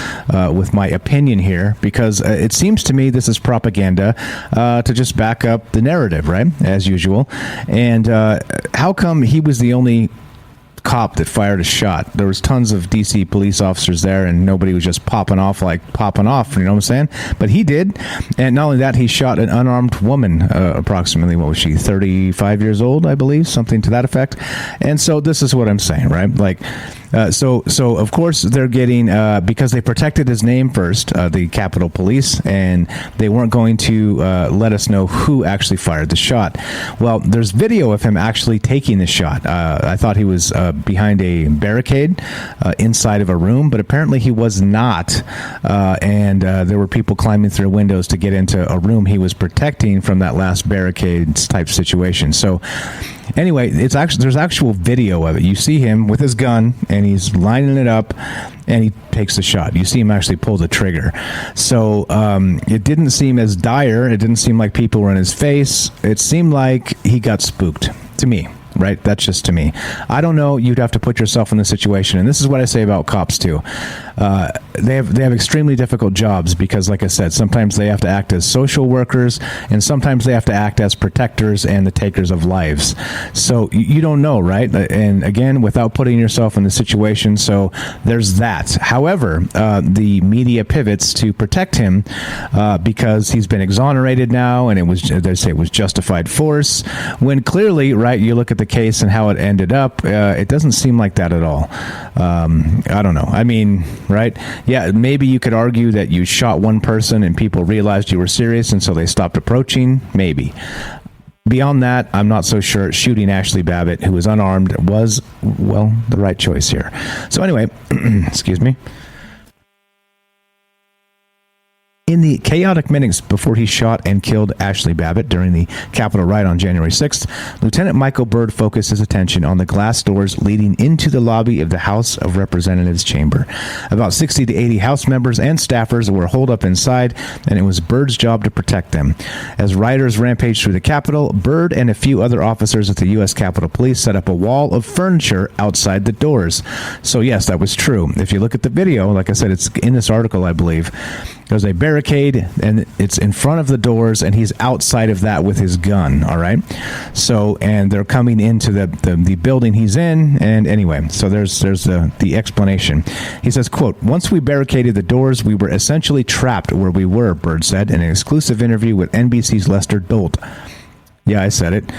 with my opinion here, because it seems to me this is propaganda to just back up the narrative, right? As usual. And how come he was the only cop that fired a shot? There was tons of DC police officers there and nobody was just popping off, you know what I'm saying? But he did. And not only that, he shot an unarmed woman, approximately, what was she, 35 years old, I believe, something to that effect. And so this is what I'm saying, right? So of course they're getting, because they protected his name first, the Capitol Police, and they weren't going to let us know who actually fired the shot. Well, there's video of him actually taking the shot. I thought he was behind a barricade inside of a room, but apparently he was not. And there were people climbing through windows to get into a room he was protecting from that last barricades type situation. So anyway, there's actual video of it. You see him with his gun and he's lining it up and he takes the shot. You see him actually pull the trigger. So it didn't seem as dire. It didn't seem like people were in his face. It seemed like he got spooked, to me. Right? That's just to me. I don't know. You'd have to put yourself in the situation. And this is what I say about cops, too. They have extremely difficult jobs because, like I said, sometimes they have to act as social workers and sometimes they have to act as protectors and the takers of lives. So you don't know, right? And again, without putting yourself in the situation. So there's that. However, the media pivots to protect him because he's been exonerated now and they say it was justified force. When clearly, right, you look at the case and how it ended up, it doesn't seem like that at all. I don't know. I mean, right? Yeah, maybe you could argue that you shot one person and people realized you were serious and so they stopped approaching. Maybe. Beyond that, I'm not so sure. Shooting Ashley Babbitt, who was unarmed, was, well, the right choice here. So anyway, excuse me. In the chaotic minutes before he shot and killed Ashley Babbitt during the Capitol riot on January 6th, Lieutenant Michael Byrd focused his attention on the glass doors leading into the lobby of the House of Representatives chamber. About 60 to 80 House members and staffers were holed up inside, and it was Byrd's job to protect them. As rioters rampaged through the Capitol, Byrd and a few other officers at the U.S. Capitol Police set up a wall of furniture outside the doors. So yes, that was true. If you look at the video, like I said, it's in this article, I believe. There's a barricade, and it's in front of the doors, and he's outside of that with his gun, all right? So, and they're coming into the building he's in, and anyway, so there's the explanation. He says, quote, "Once we barricaded the doors, we were essentially trapped where we were," Byrd said in an exclusive interview with NBC's Lester Dolt. Yeah, I said it.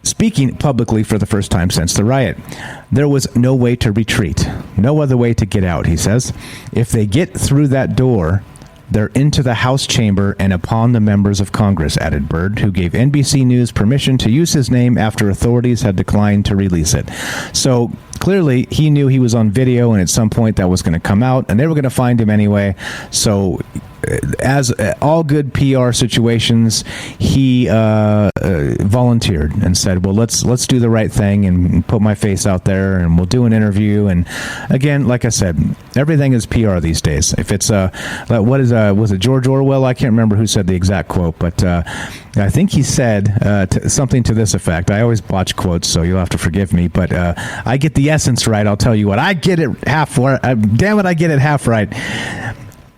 Speaking publicly for the first time since the riot. "There was no way to retreat, no other way to get out," he says. "If they get through that door, they're into the House chamber and upon the members of Congress," added Byrd, who gave NBC News permission to use his name after authorities had declined to release it. So clearly, he knew he was on video, and at some point that was going to come out, and they were going to find him anyway. So as all good PR situations, he volunteered and said, "Well, let's do the right thing and put my face out there, and we'll do an interview." And again, like I said, everything is PR these days. If it's was it George Orwell? I can't remember who said the exact quote, but I think he said something to this effect. I always botch quotes, so you'll have to forgive me, but I get the essence right. I'll tell you what, I get it half. Damn it, I get it half right.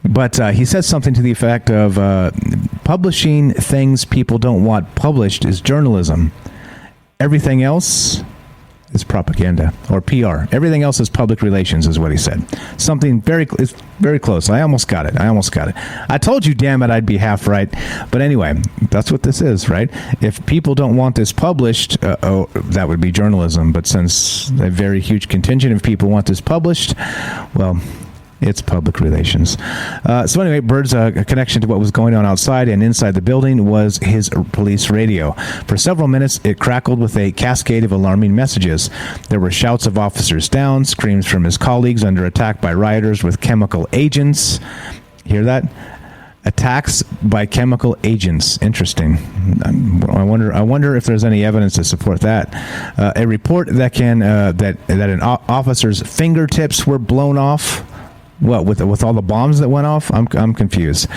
But he says something to the effect of publishing things people don't want published is journalism. Everything else is propaganda or PR. Everything else is public relations, is what he said. Something it's very close. I almost got it. I told you, damn it, I'd be half right. But anyway, that's what this is, right? If people don't want this published, that would be journalism. But since a very huge contingent of people want this published, well, it's public relations. So anyway, Byrd's connection to what was going on outside and inside the building was his police radio. For several minutes, it crackled with a cascade of alarming messages. There were shouts of officers down, screams from his colleagues under attack by rioters with chemical agents. Hear that? Attacks by chemical agents. Interesting. I wonder if there's any evidence to support that. A report that an officer's fingertips were blown off. What, with all the bombs that went off? I'm confused.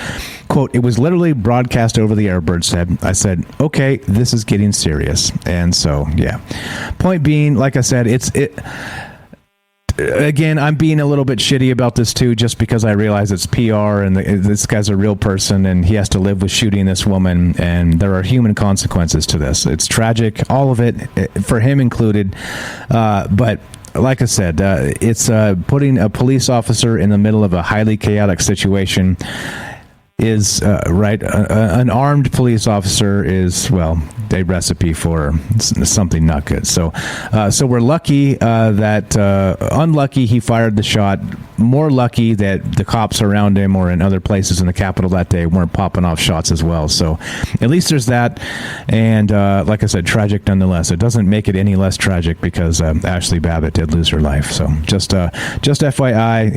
Quote, "It was literally broadcast over the air," Byrd said. "I said, okay, this is getting serious." And so, yeah. Point being, like I said, again, I'm being a little bit shitty about this too, just because I realize it's PR and this guy's a real person and he has to live with shooting this woman, and there are human consequences to this. It's tragic, all of it, for him included. But like I said, it's putting a police officer in the middle of a highly chaotic situation is right. An armed police officer is, well, a recipe for something not good. So we're lucky that unlucky he fired the shot. More lucky that the cops around him or in other places in the Capitol that day weren't popping off shots as well. So at least there's that. And like I said, tragic nonetheless. It doesn't make it any less tragic because Ashley Babbitt did lose her life. So just FYI,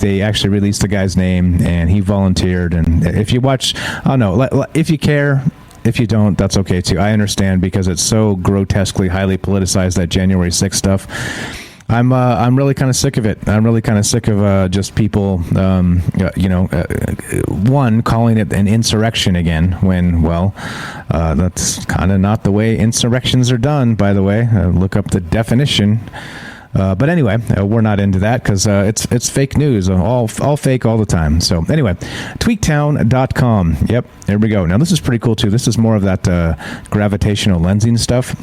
they actually released the guy's name and he volunteered. And if you watch, I don't know, if you care. If you don't, that's okay too. I understand because it's so grotesquely highly politicized, that January 6th stuff. I'm really kind of sick of it. I'm really kind of sick of just people, one, calling it an insurrection again when, well, that's kind of not the way insurrections are done, by the way. Look up the definition. But anyway, we're not into that because it's fake news, all fake all the time. So anyway, tweaktown.com. Yep, there we go. Now this is pretty cool too. This is more of that gravitational lensing stuff.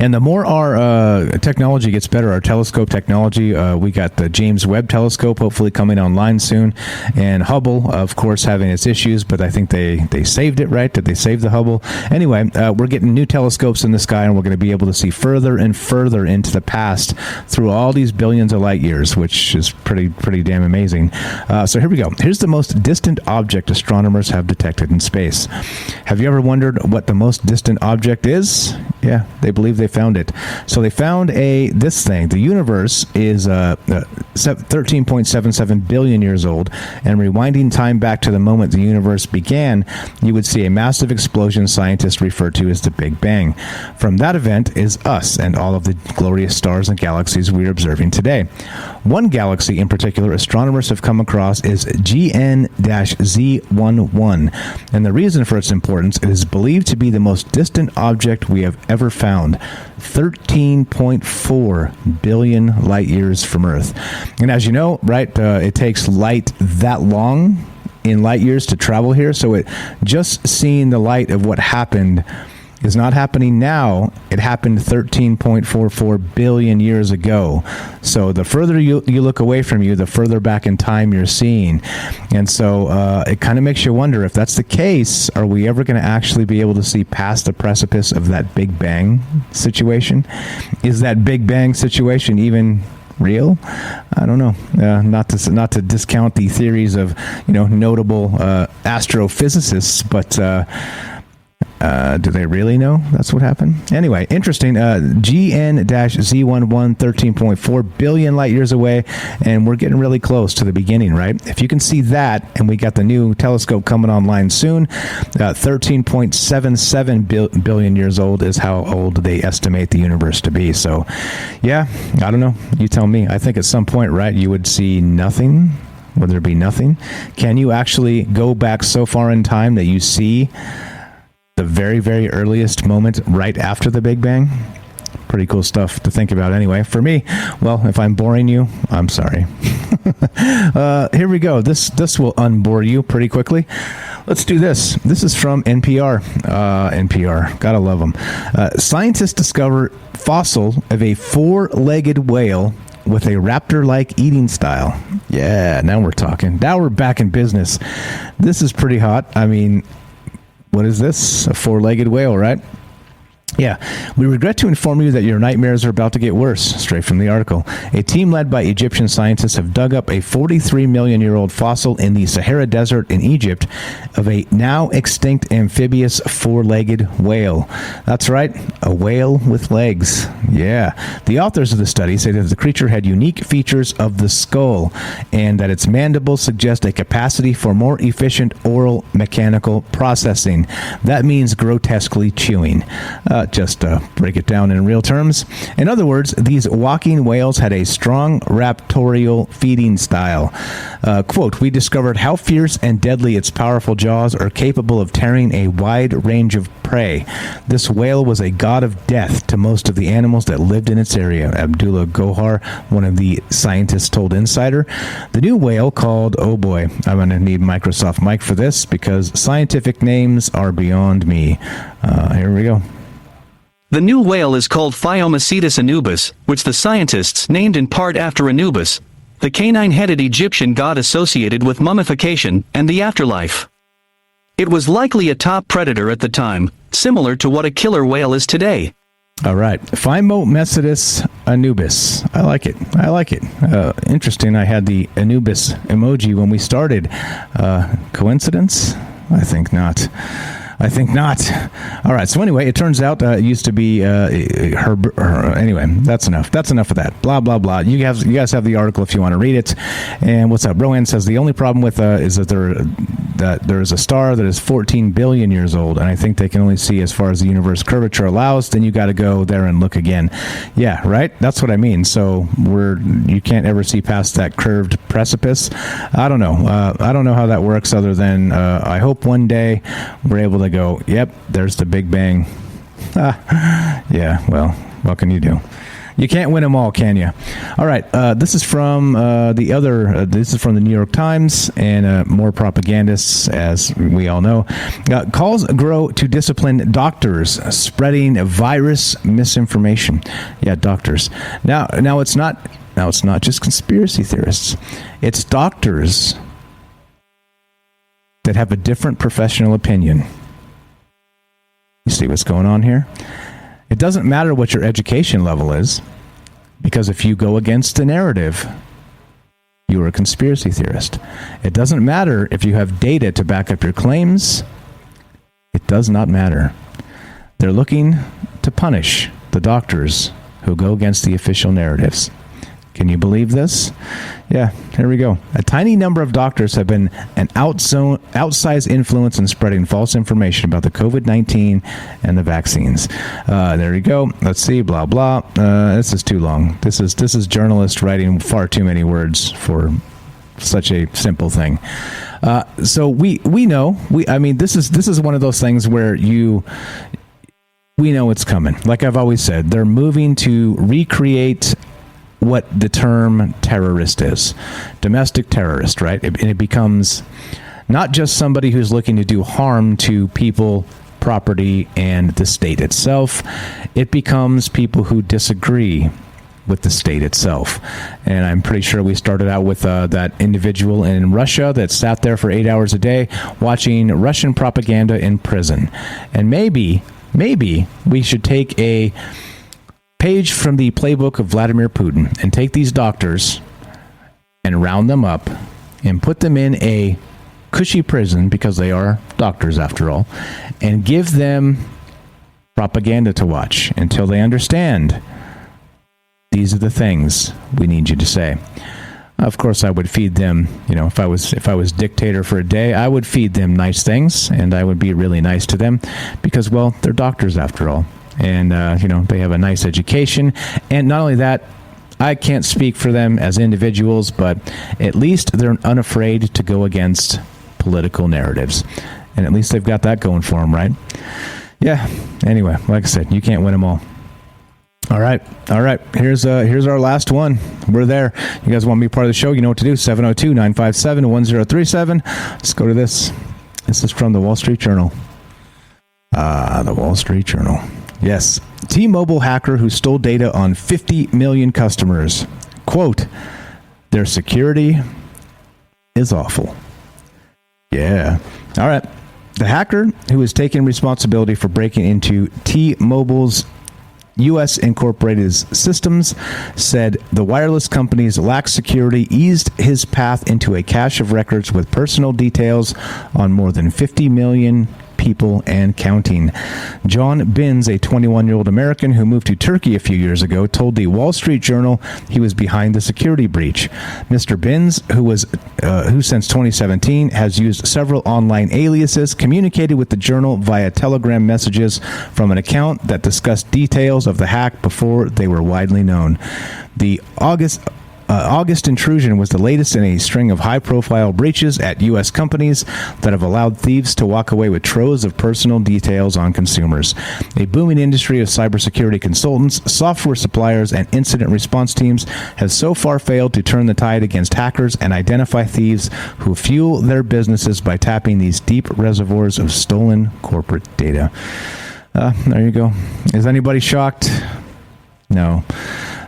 And the more our technology gets better, our telescope technology, we got the James Webb Telescope hopefully coming online soon, and Hubble, of course, having its issues, but I think they saved it, right? Did they save the Hubble? Anyway, we're getting new telescopes in the sky, and we're going to be able to see further and further into the past through all these billions of light years, which is pretty damn amazing. So here we go. Here's the most distant object astronomers have detected in space. Have you ever wondered what the most distant object is? Yeah, they believe they found it. So they found this thing. The universe is 13.77 billion years old, and rewinding time back to the moment the universe began, you would see a massive explosion scientists refer to as the Big Bang. From that event is us and all of the glorious stars and galaxies we're observing today. One galaxy in particular astronomers have come across is GN-Z11, and the reason for its importance, it is believed to be the most distant object we have ever found, 13.4 billion light years from Earth. And as you know, right, it takes light that long in light years to travel here. So it just seeing the light of what happened is not happening now. It happened 13.44 billion years ago. So the further you look away from you, the further back in time you're seeing. And so it kind of makes you wonder, if that's the case, are we ever going to actually be able to see past the precipice of that Big Bang situation? Is that Big Bang situation even real? I don't know. Not to discount the theories of notable astrophysicists, but do they really know that's what happened? Anyway, interesting. GN-Z11, 13.4 billion light years away, and we're getting really close to the beginning, right? If you can see that, and we got the new telescope coming online soon, 13.77 billion years old is how old they estimate the universe to be. So, yeah, I don't know. You tell me. I think at some point, right, you would see nothing. Would there be nothing? Can you actually go back so far in time that you see the very, very earliest moment right after the Big Bang? Pretty cool stuff to think about anyway. For me, well, if I'm boring you, I'm sorry. Here we go. This will unbore you pretty quickly. Let's do this. This is from NPR. NPR. Gotta love them. Scientists discover fossil of a four-legged whale with a raptor-like eating style. Yeah, now we're talking. Now we're back in business. This is pretty hot. I mean, what is this? A four-legged whale, right? Yeah. We regret to inform you that your nightmares are about to get worse. Straight from the article. A team led by Egyptian scientists have dug up a 43-million-year-old fossil in the Sahara Desert in Egypt of a now extinct amphibious four-legged whale. That's right, a whale with legs. Yeah. The authors of the study say that the creature had unique features of the skull and that its mandibles suggest a capacity for more efficient oral mechanical processing. That means grotesquely chewing. Just break it down in real terms. In other words, these walking whales had a strong raptorial feeding style. Quote, we discovered how fierce and deadly its powerful jaws are capable of tearing a wide range of prey. This whale was a god of death to most of the animals that lived in its area, Abdullah Gohar, one of the scientists, told Insider. The new whale called, oh boy, I'm going to need Microsoft Mic for this because scientific names are beyond me. Here we go. The new whale is called Phiomacetus anubis, which the scientists named in part after Anubis, the canine-headed Egyptian god associated with mummification and the afterlife. It was likely a top predator at the time, similar to what a killer whale is today. All right. Phiomacetus anubis. I like it. I like it. Interesting. I had the Anubis emoji when we started. Coincidence? I think not. I think not. All right. So anyway, it turns out it used to be her. Anyway, that's enough. That's enough of that. Blah blah blah. You guys have the article if you want to read it. And what's up? Rowan says the only problem with is that there is a star that is 14 billion years old, and I think they can only see as far as the universe curvature allows. Then you got to go there and look again. Yeah, right. That's what I mean. So you can't ever see past that curved precipice. I don't know. I don't know how that works. Other than I hope one day we're able to go, yep, there's the Big Bang. Yeah, well, what can you do? You can't win them all, can you? All right, this is from this is from the New York Times, and more propagandists, as we all know. Calls grow to discipline doctors spreading virus misinformation. Yeah, doctors. Now it's not just conspiracy theorists. It's doctors that have a different professional opinion. You see what's going on here? It doesn't matter what your education level is, because if you go against the narrative, you are a conspiracy theorist. It doesn't matter if you have data to back up your claims. It does not matter. They're looking to punish the doctors who go against the official narratives. Can you believe this? Yeah, here we go. A tiny number of doctors have been an outsized influence in spreading false information about the COVID-19 and the vaccines. There you go. Let's see, blah, blah. This is too long. This is journalists writing far too many words for such a simple thing. So we know. I mean, this is one of those things where we know it's coming. Like I've always said, they're moving to recreate what the term terrorist is. Domestic terrorist, right? And it becomes not just somebody who's looking to do harm to people, property, and the state itself. It becomes people who disagree with the state itself. And I'm pretty sure we started out with that individual in Russia that sat there for 8 hours a day watching Russian propaganda in prison. And maybe we should take a page from the playbook of Vladimir Putin and take these doctors and round them up and put them in a cushy prison, because they are doctors after all, and give them propaganda to watch until they understand these are the things we need you to say. Of course, I would feed them, if I was dictator for a day, I would feed them nice things, and I would be really nice to them because, well, they're doctors after all. And, they have a nice education. And not only that, I can't speak for them as individuals, but at least they're unafraid to go against political narratives. And at least they've got that going for them, right? Yeah. Anyway, like I said, you can't win them all. All right. Here's our last one. We're there. You guys want to be part of the show? You know what to do. 702-957-1037. Let's go to this. This is from the Wall Street Journal. The Wall Street Journal. Yes. T-Mobile hacker who stole data on 50 million customers. Quote, their security is awful. Yeah. All right. The hacker who has taken responsibility for breaking into T-Mobile's U.S. Incorporated systems said the wireless company's lax security eased his path into a cache of records with personal details on more than 50 million people and counting. John Binns, a 21-year-old American who moved to Turkey a few years ago, told the Wall Street Journal he was behind the security breach. Mr. Binns, who since 2017 has used several online aliases, communicated with the Journal via Telegram messages from an account that discussed details of the hack before they were widely known. The August intrusion was the latest in a string of high-profile breaches at U.S. companies that have allowed thieves to walk away with troves of personal details on consumers. A booming industry of cybersecurity consultants, software suppliers, and incident response teams has so far failed to turn the tide against hackers and identify thieves who fuel their businesses by tapping these deep reservoirs of stolen corporate data. There you go. Is anybody shocked? No.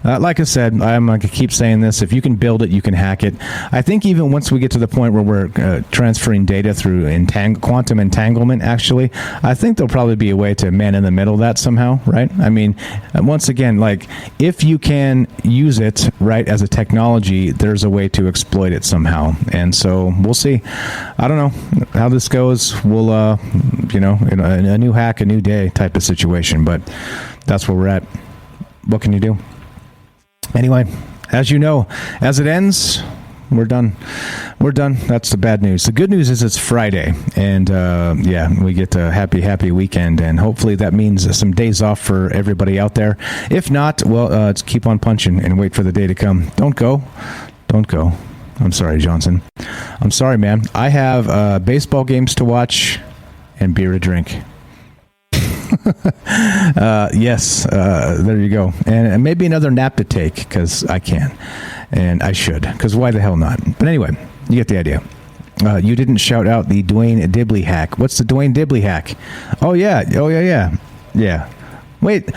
Like I said, I'm going to keep saying this. If you can build it, you can hack it. I think even once we get to the point where we're transferring data through quantum entanglement, actually, I think there'll probably be a way to man in the middle that somehow, right? I mean, once again, like, if you can use it, right, as a technology, there's a way to exploit it somehow. And so we'll see. I don't know how this goes. We'll, a new hack, a new day type of situation. But that's where we're at. What can you do? Anyway, as you know, as it ends, we're done. That's the bad news. The good news is it's Friday, and we get a happy weekend, and hopefully that means some days off for everybody out there. If not, well, let's keep on punching and wait for the day to come. Don't go. I'm sorry, Johnson. I'm sorry, man. I have baseball games to watch and beer to drink. Yes, there you go. And maybe another nap to take, because I can. And I should, because why the hell not? But anyway, you get the idea. You didn't shout out the Dwayne Dibley hack. What's the Dwayne Dibley hack? Oh, yeah. Wait,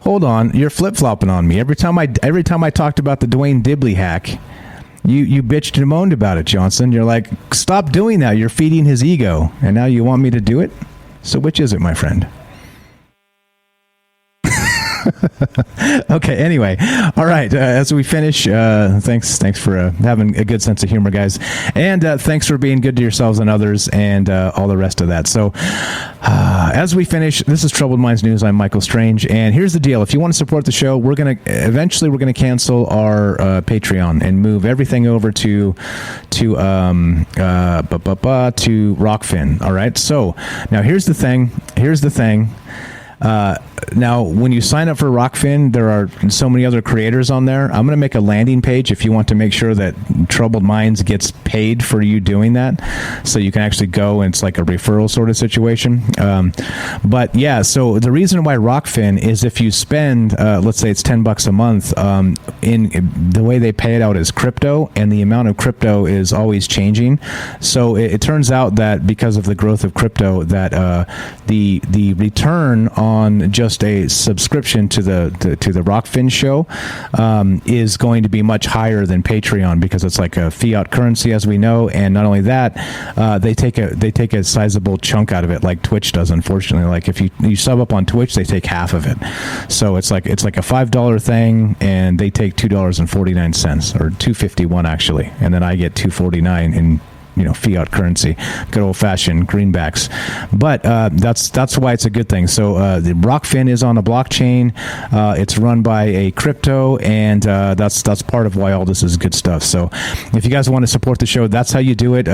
hold on. You're flip-flopping on me. Every time I talked about the Dwayne Dibley hack, you bitched and moaned about it, Johnson. You're like, stop doing that. You're feeding his ego. And now you want me to do it? So which is it, my friend? Okay, anyway. All right, as we finish, thanks for having a good sense of humor, guys. And thanks for being good to yourselves and others and all the rest of that. So as we finish, this is Troubled Minds News. I'm Michael Strange. And here's the deal. If you want to support the show, we're going to cancel our Patreon and move everything over to Rockfin. All right. So now here's the thing. Now, when you sign up for Rockfin, there are so many other creators on there. I'm going to make a landing page if you want to make sure that Troubled Minds gets paid for you doing that, so you can actually go and it's like a referral sort of situation. But yeah, so the reason why Rockfin is if you spend, let's say it's $10 a month, in the way they pay it out is crypto, and the amount of crypto is always changing. So it turns out that because of the growth of crypto, that the return on just a subscription to the Rockfin show is going to be much higher than Patreon, because it's like a fiat currency, as we know, and not only that, they take a sizable chunk out of it, like Twitch does, unfortunately. Like if you sub up on Twitch, they take half of it. So it's like a $5 thing, and they take $2.49 or $2.51 actually, and then I get $2.49 in fiat currency, good old-fashioned greenbacks. But that's why it's a good thing. So the Rockfin is on a blockchain. It's run by a crypto, and that's part of why all this is good stuff. So if you guys want to support the show, that's how you do it.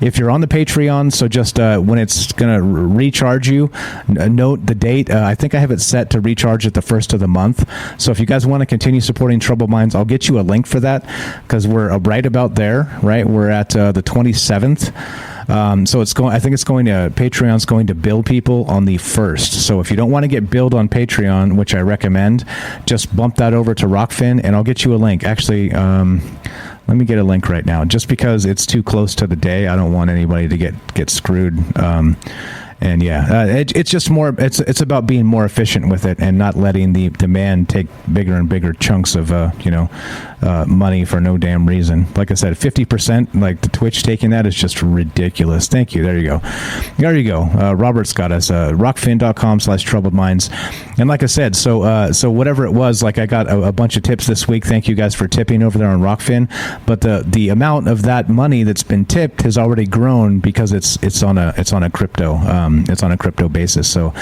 If you're on the Patreon, so just when it's going to recharge you, note the date. I think I have it set to recharge at the first of the month. So if you guys want to continue supporting Troubled Minds, I'll get you a link for that, because we're right about there, right? We're at the 27th. So it's going. I think it's going to Patreon's going to bill people on the 1st. So if you don't want to get billed on Patreon, which I recommend, just bump that over to Rockfin, and I'll get you a link. Actually, let me get a link right now, just because it's too close to the day. I don't want anybody to get screwed. And yeah, it's just more. It's about being more efficient with it and not letting the demand take bigger and bigger chunks of money for no damn reason. Like I said, 50%, like the Twitch taking that is just ridiculous. Thank you. There you go. There you go. Robert's got us. Rockfin.com/troubledminds. And like I said, so whatever it was, like I got a bunch of tips this week. Thank you guys for tipping over there on Rockfin. But the amount of that money that's been tipped has already grown because it's on a crypto. It's on a crypto basis. So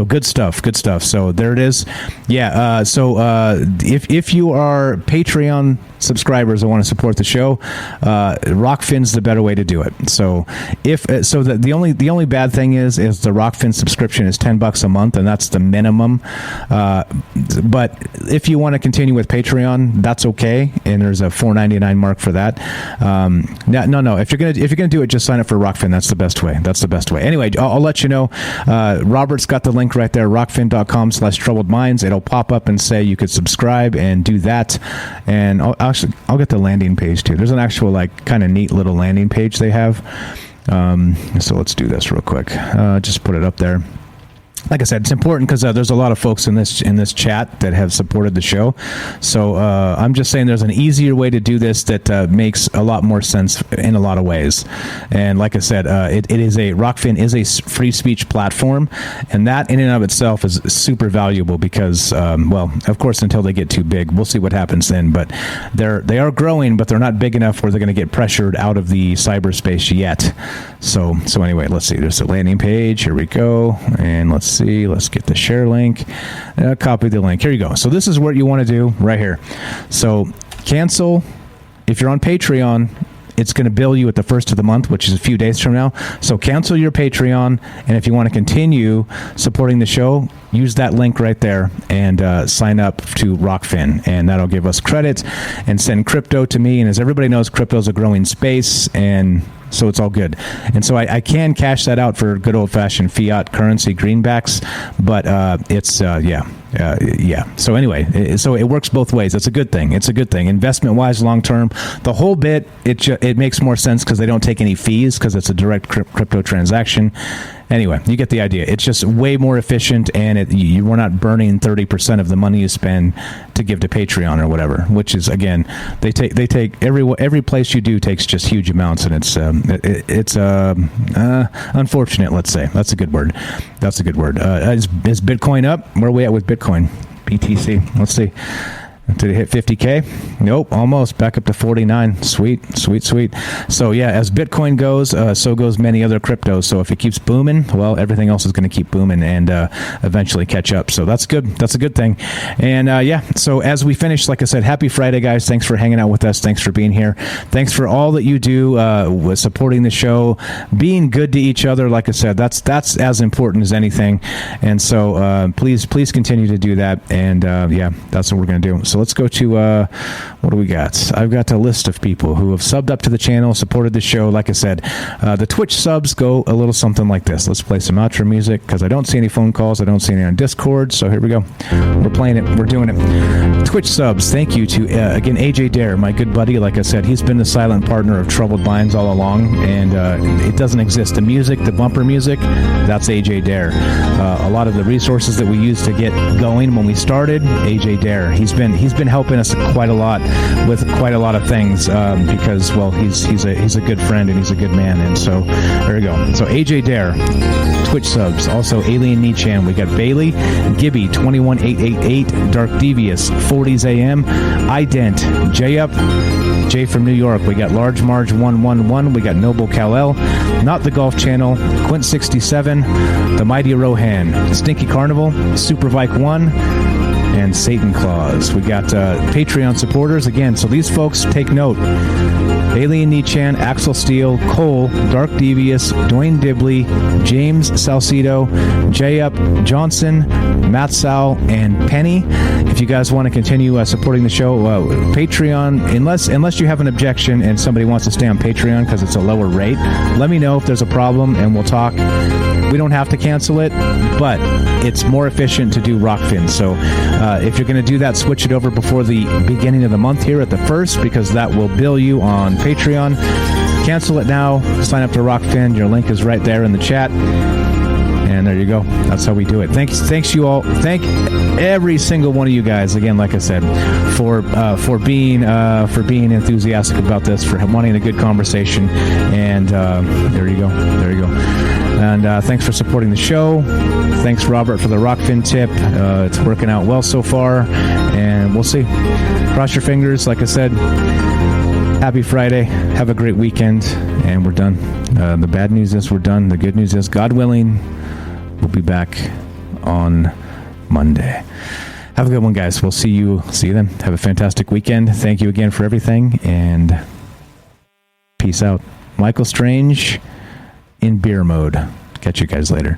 good stuff. So there it is. Yeah. If you are Patreon subscribers that want to support the show, Rockfin's the better way to do it. So the only bad thing is the Rockfin subscription is $10 a month, and that's the minimum. But if you want to continue with Patreon, that's okay, and there's a $4.99 mark for that. No. If you're gonna do it, just sign up for Rockfin. That's the best way. Anyway, I'll let you know. Robert's got the link right there, rockfin.com/troubledminds. It'll pop up and say you could subscribe and do that. And I'll get the landing page too. There's an actual kind of neat little landing page they have. So let's do this real quick. Just put it up there. Like I said, it's important because there's a lot of folks in this chat that have supported the show. So I'm just saying there's an easier way to do this that makes a lot more sense in a lot of ways. And like I said, Rockfin is a free speech platform, and that in and of itself is super valuable because, of course, until they get too big, we'll see what happens then. But they are growing, but they're not big enough where they're going to get pressured out of the cyberspace yet. So anyway, let's see. There's a landing page. Here we go, and let's see. Let's get the share link. Copy the link. Here you go. So this is what you want to do right here. So cancel. If you're on Patreon, it's going to bill you at the first of the month, which is a few days from now. So cancel your Patreon, and if you want to continue supporting the show, use that link right there and sign up to Rockfin, and that'll give us credit and send crypto to me. And as everybody knows, crypto is a growing space, and so it's all good. And so I can cash that out for good old-fashioned fiat currency greenbacks, but yeah. So anyway, so it works both ways. It's a good thing. Investment-wise, long-term, the whole bit, it makes more sense because they don't take any fees because it's a direct crypto transaction. Anyway, you get the idea. It's just way more efficient, and we're not burning 30% of the money you spend to give to Patreon or whatever. Which is, again, they take every place you do takes just huge amounts, and it's unfortunate. Let's say that's a good word. Is Bitcoin up? Where are we at with Bitcoin? BTC. Let's see. Did it hit 50K? Nope, almost. Back up to 49. Sweet. So yeah, as Bitcoin goes, so goes many other cryptos. So if it keeps booming, well, everything else is going to keep booming and eventually catch up. So that's good. That's a good thing. And yeah, so as we finish, like I said, happy Friday, guys. Thanks for hanging out with us. Thanks for being here. Thanks for all that you do with supporting the show, being good to each other. Like I said, that's as important as anything. And so please continue to do that. And yeah, that's what we're going to do. So let's go to, what do we got? I've got a list of people who have subbed up to the channel, supported the show. Like I said, the Twitch subs go a little something like this. Let's play some outro music because I don't see any phone calls. I don't see any on Discord. So here we go. We're playing it. We're doing it. Twitch subs. Thank you to, again, AJ Dare, my good buddy. Like I said, he's been the silent partner of Troubled Minds all along, and it doesn't exist. The music, the bumper music, that's AJ Dare. A lot of the resources that we used to get going when we started, AJ Dare. He's been helping us quite a lot with quite a lot of things because, well, he's a good friend and he's a good man. And so there we go. So AJ Dare, Twitch subs. Also Alien Nichan. We got Bailey, Gibby 21888, Dark Devious 40s AM, Ident, J Up, Jay from New York. We got Large Marge 111. We got Noble Kal-El, Not the Golf Channel, Quint 67, The Mighty Rohan, Stinky Carnival, Super Vike 1, and Satan Claus. We got Patreon supporters again. So these folks, take note: Alien Nichan, Axel Steele, Cole, Dark Devious, Dwayne Dibley, James Salcido, J Up, Johnson, Matt Sal, and Penny. If you guys want to continue supporting the show, Patreon, unless you have an objection and somebody wants to stay on Patreon because it's a lower rate, let me know if there's a problem and we'll talk. We don't have to cancel it, but it's more efficient to do Rockfin. So if you're going to do that, switch it over before the beginning of the month here at the 1st, because that will bill you on Patreon. Cancel it now. Sign up to Rockfin. Your link is right there in the chat. And there you go. That's how we do it. Thanks you all. Thank every single one of you guys again. Like I said, for being enthusiastic about this, for wanting a good conversation. And there you go. And thanks for supporting the show. Thanks, Robert, for the Rockfin tip. It's working out well so far, and we'll see. Cross your fingers. Like I said, happy Friday. Have a great weekend, and we're done. The bad news is we're done. The good news is, God willing, we'll be back on Monday. Have a good one, guys. We'll see you then. Have a fantastic weekend. Thank you again for everything, and peace out. Michael Strange in beer mode. Catch you guys later.